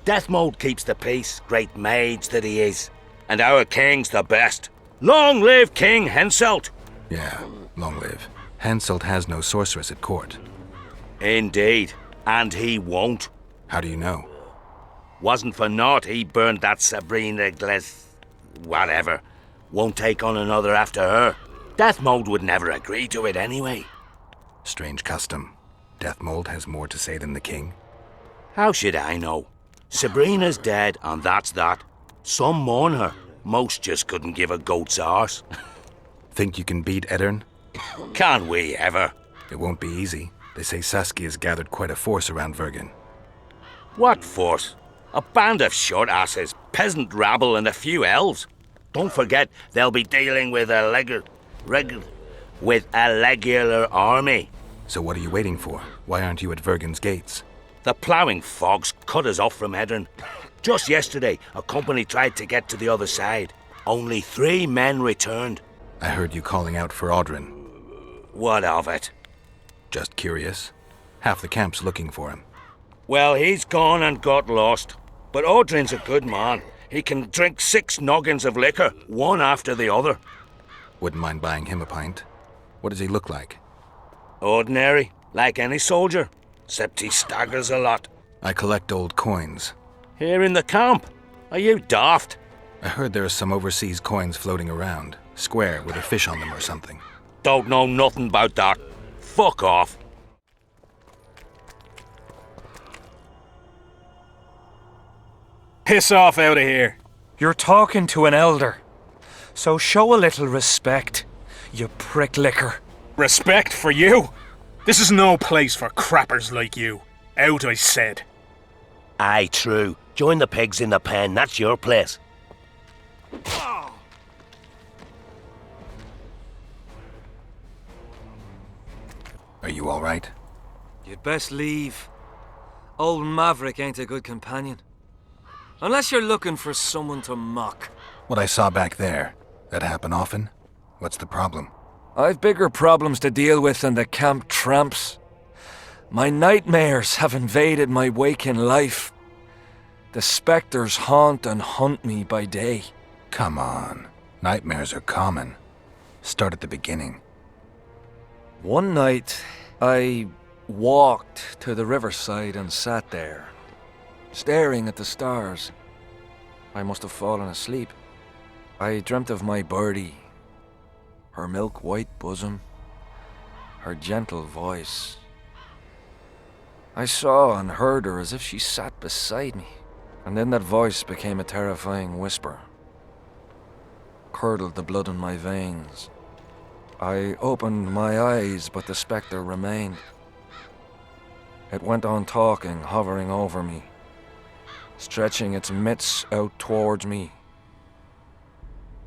S10: Deathmold keeps the peace, great mage that he is. And our king's the best. Long live King Henselt!
S9: Yeah, long live. Henselt has no sorceress at court.
S10: Indeed. And he won't.
S9: How do you know?
S10: Wasn't for naught he burned that Sabrina whatever. Won't take on another after her. Deathmold would never agree to it anyway.
S9: Strange custom. Deathmold has more to say than the king.
S10: How should I know? Sabrina's dead, and that's that. Some mourn her. Most just couldn't give a goat's arse.
S9: Think you can beat Eddern?
S10: Can we ever?
S9: It won't be easy. They say Saskia's gathered quite a force around Vergen.
S10: What force? A band of short-asses, peasant rabble and a few elves. Don't forget, they'll be dealing with a regular army.
S9: So what are you waiting for? Why aren't you at Vergen's gates?
S10: The ploughing fogs cut us off from Eddern. Just yesterday, a company tried to get to the other side. Only 3 men returned.
S9: I heard you calling out for Audrin.
S10: What of it?
S9: Just curious. Half the camp's looking for him.
S10: Well, he's gone and got lost. But Audrin's a good man. He can drink 6 noggins of liquor, one after the other.
S9: Wouldn't mind buying him a pint. What does he look like?
S10: Ordinary, like any soldier, except he staggers a lot.
S9: I collect old coins.
S10: Here in the camp? Are you daft?
S9: I heard there are some overseas coins floating around. Square, with a fish on them or something.
S10: Don't know nothing about that. Fuck off.
S11: Piss off out of here.
S13: You're talking to an elder, so show a little respect, you prick licker.
S11: Respect for you? This is no place for crappers like you. Out, I said.
S10: Aye, true. Join the pigs in the pen, that's your place.
S9: Are you all right?
S12: You'd best leave. Old Maverick ain't a good companion. Unless you're looking for someone to mock.
S9: What I saw back there, that happen often? What's the problem?
S12: I've bigger problems to deal with than the camp tramps. My nightmares have invaded my waking life. The spectres haunt and hunt me by day.
S9: Come on. Nightmares are common. Start at the beginning.
S12: One night, I walked to the riverside and sat there, staring at the stars. I must have fallen asleep. I dreamt of my birdie, her milk-white bosom, her gentle voice. I saw and heard her as if she sat beside me, and then that voice became a terrifying whisper. Curdled the blood in my veins. I opened my eyes, but the spectre remained. It went on talking, hovering over me, stretching its mitts out towards me.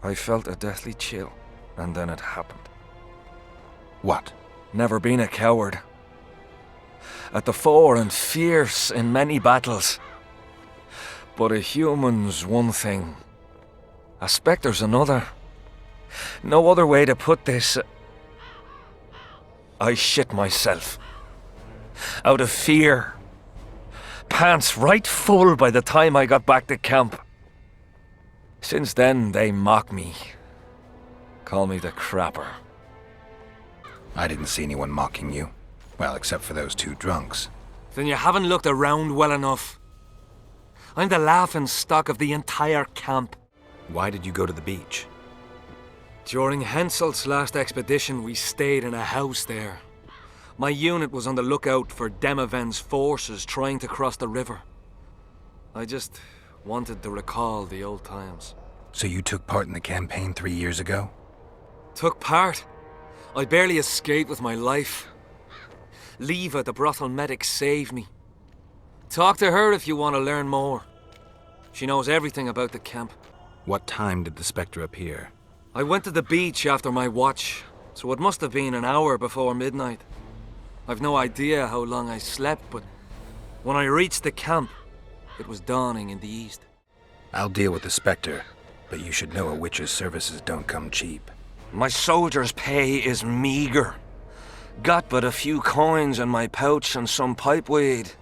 S12: I felt a deathly chill, and then it happened.
S9: What?
S12: Never been a coward. At the fore and fierce in many battles. But a human's one thing. A spectre's another. No other way to put this. I shit myself. Out of fear. Pants right full by the time I got back to camp. Since then, they mock me. Call me the crapper.
S9: I didn't see anyone mocking you. Well, except for those 2 drunks.
S12: Then you haven't looked around well enough. I'm the laughing stock of the entire camp.
S9: Why did you go to the beach?
S12: During Henselt's last expedition, we stayed in a house there. My unit was on the lookout for Demaven's forces trying to cross the river. I just wanted to recall the old times.
S9: So you took part in the campaign 3 years ago?
S12: Took part? I barely escaped with my life. Leva, the brothel medic, saved me. Talk to her if you want to learn more. She knows everything about the camp.
S9: What time did the spectre appear?
S12: I went to the beach after my watch, so it must have been an hour before midnight. I've no idea how long I slept, but when I reached the camp, it was dawning in the east.
S9: I'll deal with the spectre, but you should know a witch's services don't come cheap.
S12: My soldier's pay is meager. Got but a few coins in my pouch and some pipeweed.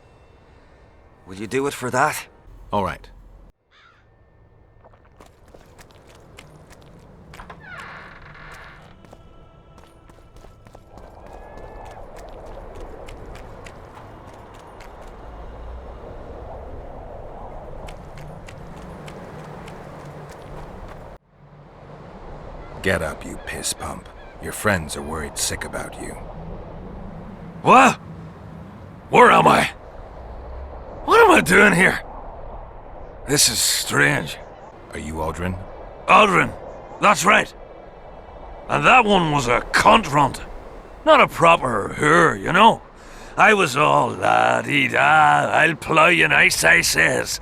S12: Will you do it for that?
S9: All right. Get up, you piss pump. Your friends are worried sick about you.
S12: What? Where am I? What am I doing here? This is strange.
S9: Are you Audrin?
S12: Audrin, that's right. And that one was a cunt runt. Not a proper her, you know. I was all la-dee-da, I'll ply you nice, I says.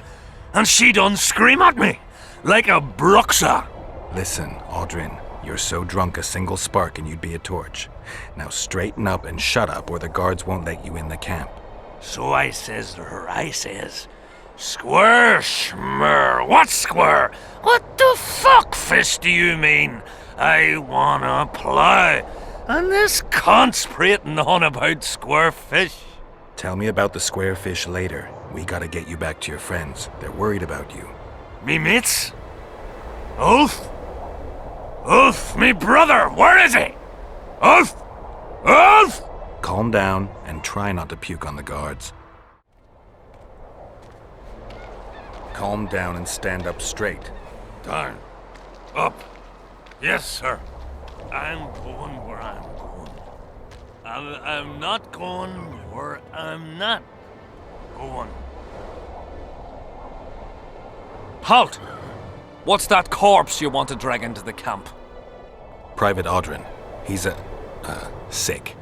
S12: And she done scream at me, like a bruxa.
S9: Listen, Audrin, you're so drunk a single spark and you'd be a torch. Now straighten up and shut up or the guards won't let you in the camp.
S10: So I says to her, I says, Square, schmer. What square? What the fuck fish do you mean? I wanna play. And this cunt's prating on about square fish.
S9: Tell me about the square fish later. We gotta get you back to your friends. They're worried about you.
S10: Me mates? Ulf? Ulf, me brother, where is he? Ulf! Ulf!
S9: Calm down and try not to puke on the guards. Calm down and stand up straight.
S10: Down. Up. Yes, sir. I'm going where I'm going. I'm not going where I'm not going.
S6: Halt! What's that corpse you want to drag into the camp?
S9: Private Audrin. He's sick.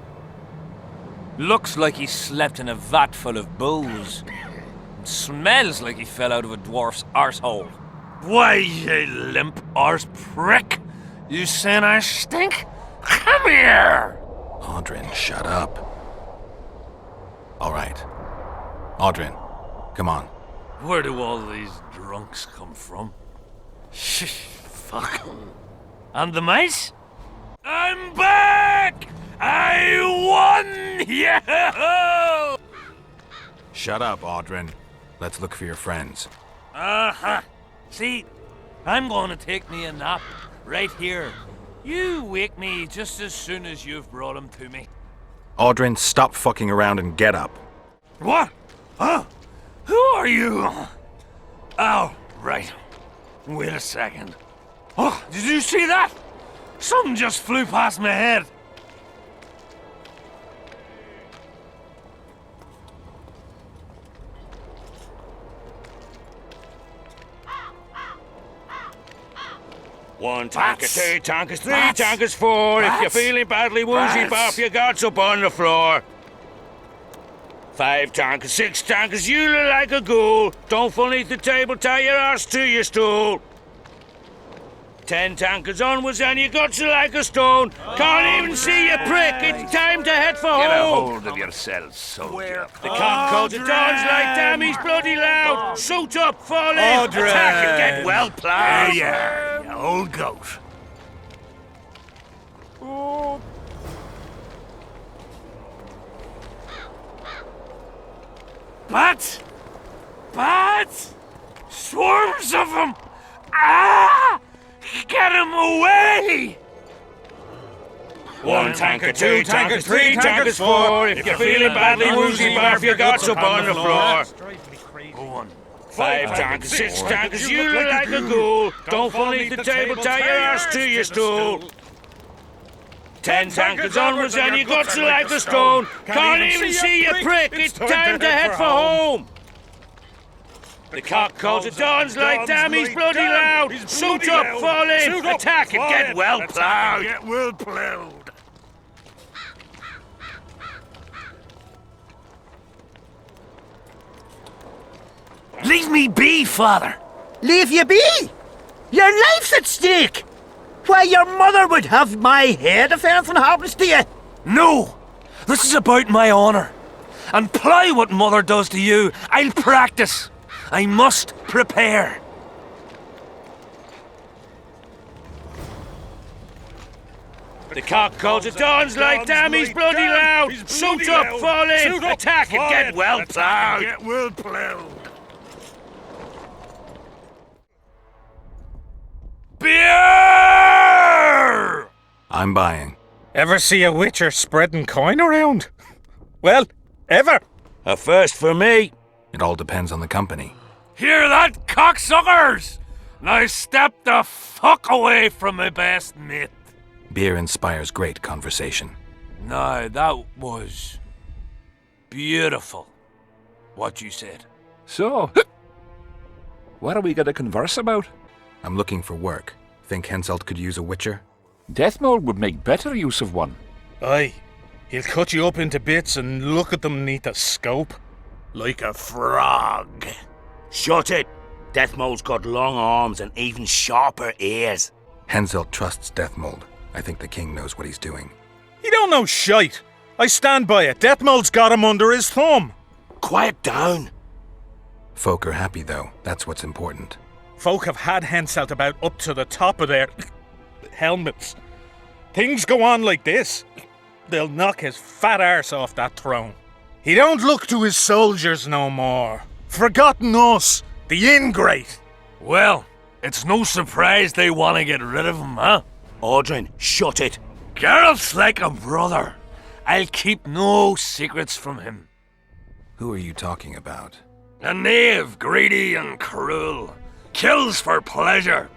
S6: Looks like he slept in a vat full of booze. Smells like he fell out of a dwarf's arsehole.
S10: Why, you limp arse prick? You saying I stink? Come here!
S9: Audrin, shut up. All right. Audrin, come on.
S10: Where do all these drunks come from? Fuck. And the mice? I'm back! I won! Yeah!
S9: Shut up, Audrin. Let's look for your friends.
S10: Uh-huh. See, I'm going to take me a nap right here. You wake me just as soon as you've brought him to me.
S9: Audrin, stop fucking around and get up.
S10: What? Huh? Who are you? Oh, right. Wait a second. Oh, did you see that? Something just flew past my head. One
S5: tanker, two tankers, three tankers, four. If you're feeling badly woozy, barf your guards up on the floor. 5 tankers, 6 tankers, you look like a ghoul. Don't fall beneath the table, tie your ass to your stool. 10 tankers onwards and your guts are like a stone. Can't even see you, prick. It's time to head for
S3: Get a
S5: home.
S3: hold of yourself, soldier.
S5: The cock calls at dawn's like damn, he's bloody loud. Suit up, fall in, attack and get well plowed.
S10: Yeah, you old goat. Bats! Swarms of them! Ah! Get him away!
S5: 1 tanker, 2 tankers, 3 tankers, 4. If you're feeling badly woozy, barf your guts up on the floor.
S10: Go on.
S5: 5 tankers, 6 tankers, you look like a ghoul. Don't fall beneath the table, tie your ass to your stool. 10 tankers onwards and your guts are like a stone. Can't even see you, prick. It's time to head for home. The cock calls at dawn's like damn, he's bloody loud. Suit up, fall in, attack and get well plowed.
S10: Get well plowed. Leave me be, father.
S14: Leave you be? Your life's at stake. Why, your mother would have my head if anything happens to you.
S6: No! This is about my honor. And ply what mother does to you, I'll practice. I must prepare.
S5: The cock calls at dawn's like damn, he's bloody loud. Suit up, fall in, attack and get well plowed.
S10: Get well plowed. Beer!
S9: I'm buying.
S11: Ever see a witcher spreading coin around? Well, ever.
S5: A first for me.
S9: It all depends on the company.
S10: Hear that, cocksuckers? Now step the fuck away from my best mate.
S9: Beer inspires great conversation.
S10: No, that was beautiful, what you said.
S3: So, what are we going to converse about?
S9: I'm looking for work. Think Henselt could use a witcher?
S3: Deathmold would make better use of one.
S11: Aye. He'll cut you up into bits and look at them neath a scope.
S10: Like a frog.
S5: Shut it. Deathmold's got long arms and even sharper ears.
S9: Henselt trusts Deathmold. I think the king knows what he's doing.
S11: He don't know shite. I stand by it. Deathmold's got him under his thumb.
S5: Quiet down.
S9: Folk are happy, though. That's what's important.
S11: Folk have had Henselt about up to the top of their helmets. Things go on like this, they'll knock his fat arse off that throne. He don't look to his soldiers no more. Forgotten us, the ingrate.
S10: Well, it's no surprise they want to get rid of him, huh?
S14: Audrin, shut it.
S10: Geralt's like a brother. I'll keep no secrets from him.
S9: Who are you talking about?
S10: A knave, greedy and cruel. Kills for pleasure.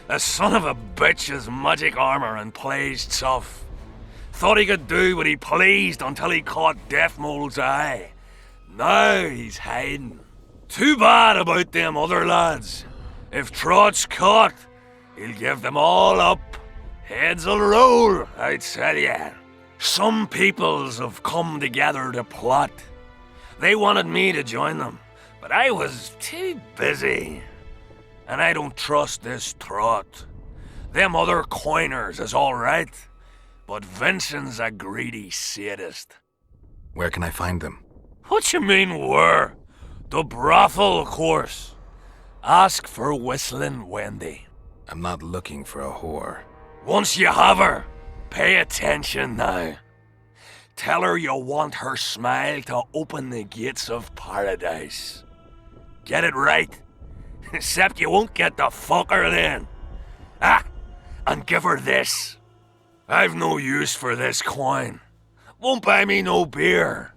S10: A son of a bitch has magic armor and plays tough. Thought he could do what he pleased until he caught Deathmold's eye. Now he's hiding. Too bad about them other lads. If Trott's caught, he'll give them all up. Heads'll roll, I tell ya. Some peoples have come together to plot. They wanted me to join them, but I was too busy. And I don't trust this Trott. Them other coiners is alright, but Vincent's a greedy sadist.
S9: Where can I find them?
S10: What you mean where? The brothel, of course. Ask for Whistling Wendy.
S9: I'm not looking for a whore.
S10: Once you have her, pay attention now. Tell her you want her smile to open the gates of paradise. Get it right. Except you won't get the fucker then. Ah, and give her this. I've no use for this coin. Won't buy me no beer.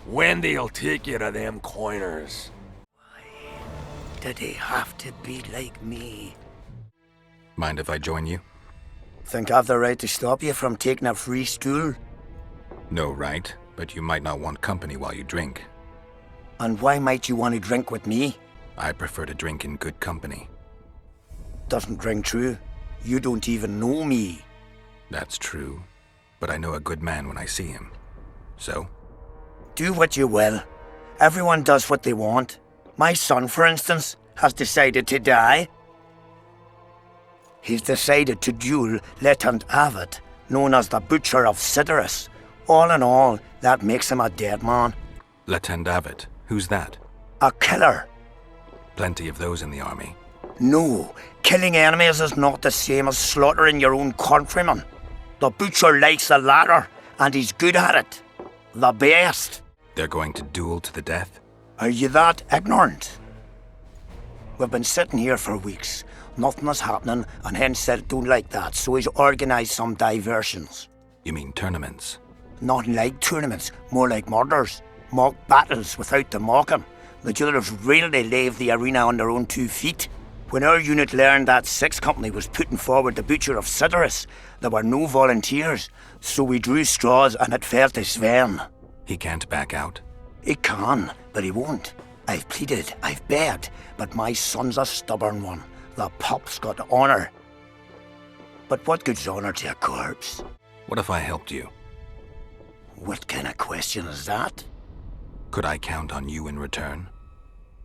S10: Wendy'll take you to them coiners.
S14: Why did he have to be like me?
S9: Mind if I join you?
S14: Think I've the right to stop you from taking a free stool?
S9: No right, but you might not want company while you drink.
S14: And why might you want to drink with me?
S9: I prefer to drink in good company.
S14: Doesn't ring true. You don't even know me.
S9: That's true, but I know a good man when I see him. So?
S14: Do what you will. Everyone does what they want. My son, for instance, has decided to die. He's decided to duel Lieutenant Avid, known as the Butcher of Sidorus. All in all, that makes him a dead man.
S9: Lieutenant Avid? Who's that?
S14: A killer.
S9: Plenty of those in the army.
S14: No, killing enemies is not the same as slaughtering your own countrymen. The Butcher likes the latter, and he's good at it. The best.
S9: They're going to duel to the death?
S14: Are you that ignorant? We've been sitting here for weeks. Nothing is happening, and Henselt don't like that, so he's organised some diversions.
S9: You mean tournaments?
S14: Not like tournaments, more like murders. Mock battles without the mocking. The jailers really leave the arena on their own 2 feet. When our unit learned that 6th Company was putting forward the Butcher of Sidorus, there were no volunteers, so we drew straws and it fell to Sven.
S9: He can't back out?
S14: He can, but he won't. I've pleaded, I've begged, but my son's a stubborn one. The pup's got honour. But what good's honour to a corpse?
S9: What if I helped you?
S14: What kind of question is that?
S9: Could I count on you in return?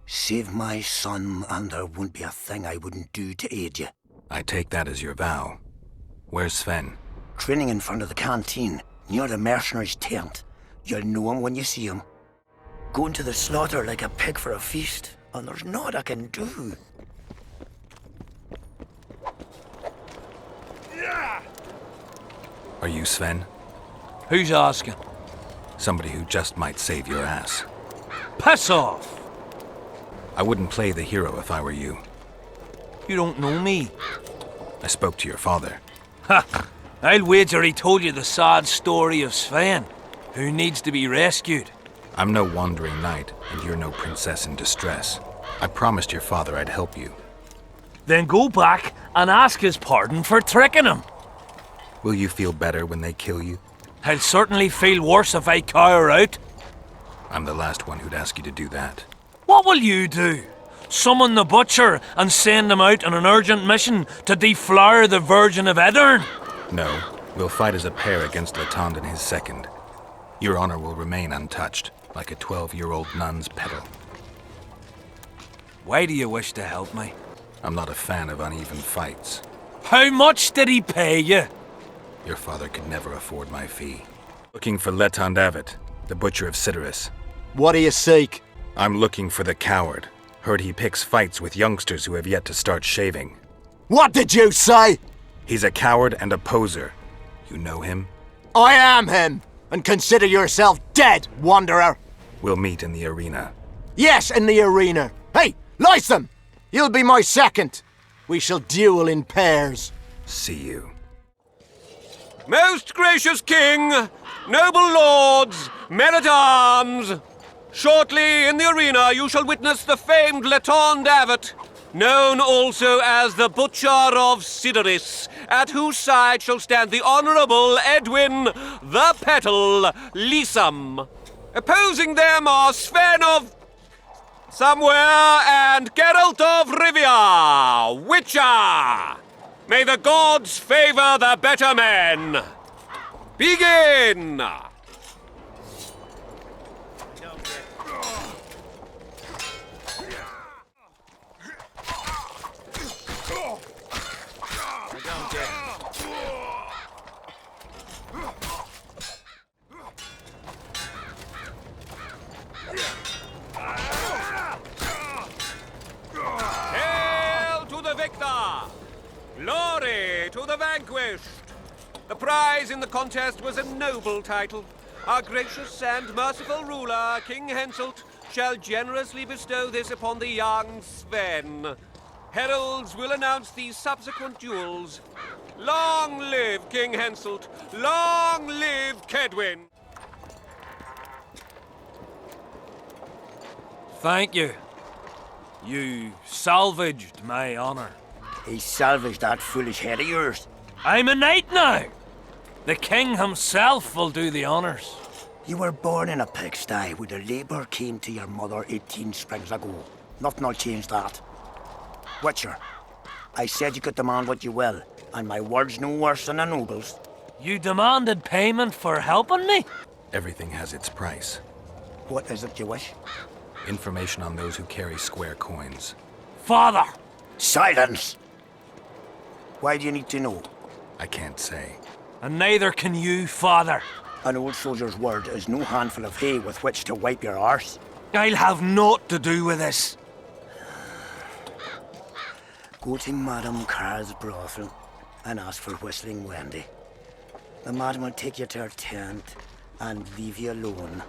S14: Save my son, and there won't be a thing I wouldn't do to aid you.
S9: I take that as your vow. Where's Sven?
S14: Training in front of the canteen, near the mercenary's tent. You'll know him when you see him. Going to the slaughter like a pig for a feast, and there's naught I can do.
S9: Are you Sven?
S10: Who's asking?
S9: Somebody who just might save your ass.
S10: Piss off!
S9: I wouldn't play the hero if I were you.
S10: You don't know me.
S9: I spoke to your father.
S10: Ha! I'll wager he told you the sad story of Sven, who needs to be rescued.
S9: I'm no wandering knight, and you're no princess in distress. I promised your father I'd help you.
S10: Then go back and ask his pardon for tricking him.
S9: Will you feel better when they kill you?
S10: I'll certainly feel worse if I cower out.
S9: I'm the last one who'd ask you to do that.
S10: What will you do? Summon the Butcher and send him out on an urgent mission to deflower the Virgin of Edern?
S9: No, we'll fight as a pair against Latond and his second. Your honor will remain untouched, like a 12-year-old nun's petal.
S10: Why do you wish to help me?
S9: I'm not a fan of uneven fights.
S10: How much did he pay you?
S9: Your father could never afford my fee. Looking for Letond Avid, the Butcher of Sidorus.
S1: What do you seek?
S9: I'm looking for the coward. Heard he picks fights with youngsters who have yet to start shaving.
S15: What did you say?
S9: He's a coward and a poser. You know him?
S15: I am him, and consider yourself dead, wanderer.
S9: We'll meet in the arena.
S15: Yes, in the arena. Hey, Lysam! You'll be my second. We shall duel in pairs.
S9: See you.
S16: Most gracious king, noble lords, men-at-arms, shortly in the arena you shall witness the famed Letond Abbot, known also as the Butcher of Sidoris, at whose side shall stand the Honourable Edwin the Petal Lysam. Opposing them are Sven of somewhere and Geralt of Rivia, Witcher. May the gods favour the better men. Begin! Hail to the victor! Glory to the vanquished! The prize in the contest was a noble title. Our gracious and merciful ruler, King Henselt, shall generously bestow this upon the young Sven. Heralds will announce these subsequent duels. Long live King Henselt! Long live Kedwin!
S13: Thank you. You salvaged my honor.
S14: He salvaged that foolish head of yours.
S13: I'm a knight now. The king himself will do the honors.
S14: You were born in a pigsty where the labour came to your mother 18 springs ago. Nothing will change that. Witcher, I said you could demand what you will, and my word's no worse than a noble's.
S13: You demanded payment for helping me?
S9: Everything has its price.
S14: What is it you wish?
S9: Information on those who carry square coins.
S13: Father!
S14: Silence! Why do you need to know?
S9: I can't say.
S13: And neither can you, Father.
S14: An old soldier's word is no handful of hay with which to wipe your arse.
S13: I'll have naught to do with this.
S14: Go to Madame Carr's brothel and ask for Whistling Wendy. The madam will take you to her tent and leave you alone.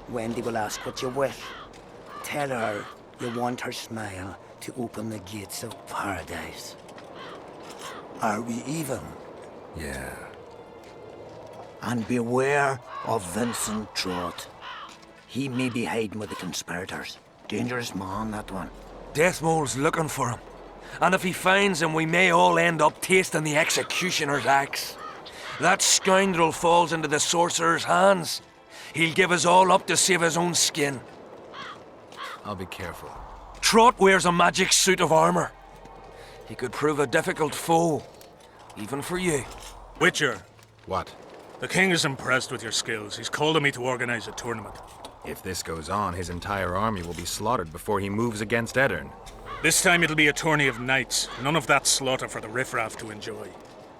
S14: Wendy will ask what you wish. Tell her you want her smile to open the gates of paradise. Are we even?
S9: Yeah.
S14: And beware of Vincent Trott. He may be hiding with the conspirators. Dangerous man, that one.
S13: Deathmole's looking for him. And if he finds him, we may all end up tasting the executioner's axe. That scoundrel falls into the sorcerer's hands. He'll give us all up to save his own skin.
S9: I'll be careful.
S13: Trott wears a magic suit of armor. He could prove a difficult foe, even for you.
S11: Witcher.
S9: What?
S11: The king is impressed with your skills. He's called on me to organize a tournament.
S9: If this goes on, his entire army will be slaughtered before he moves against Edirn.
S11: This time it'll be a tourney of knights. None of that slaughter for the riffraff to enjoy.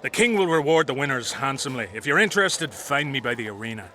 S11: The king will reward the winners handsomely. If you're interested, find me by the arena.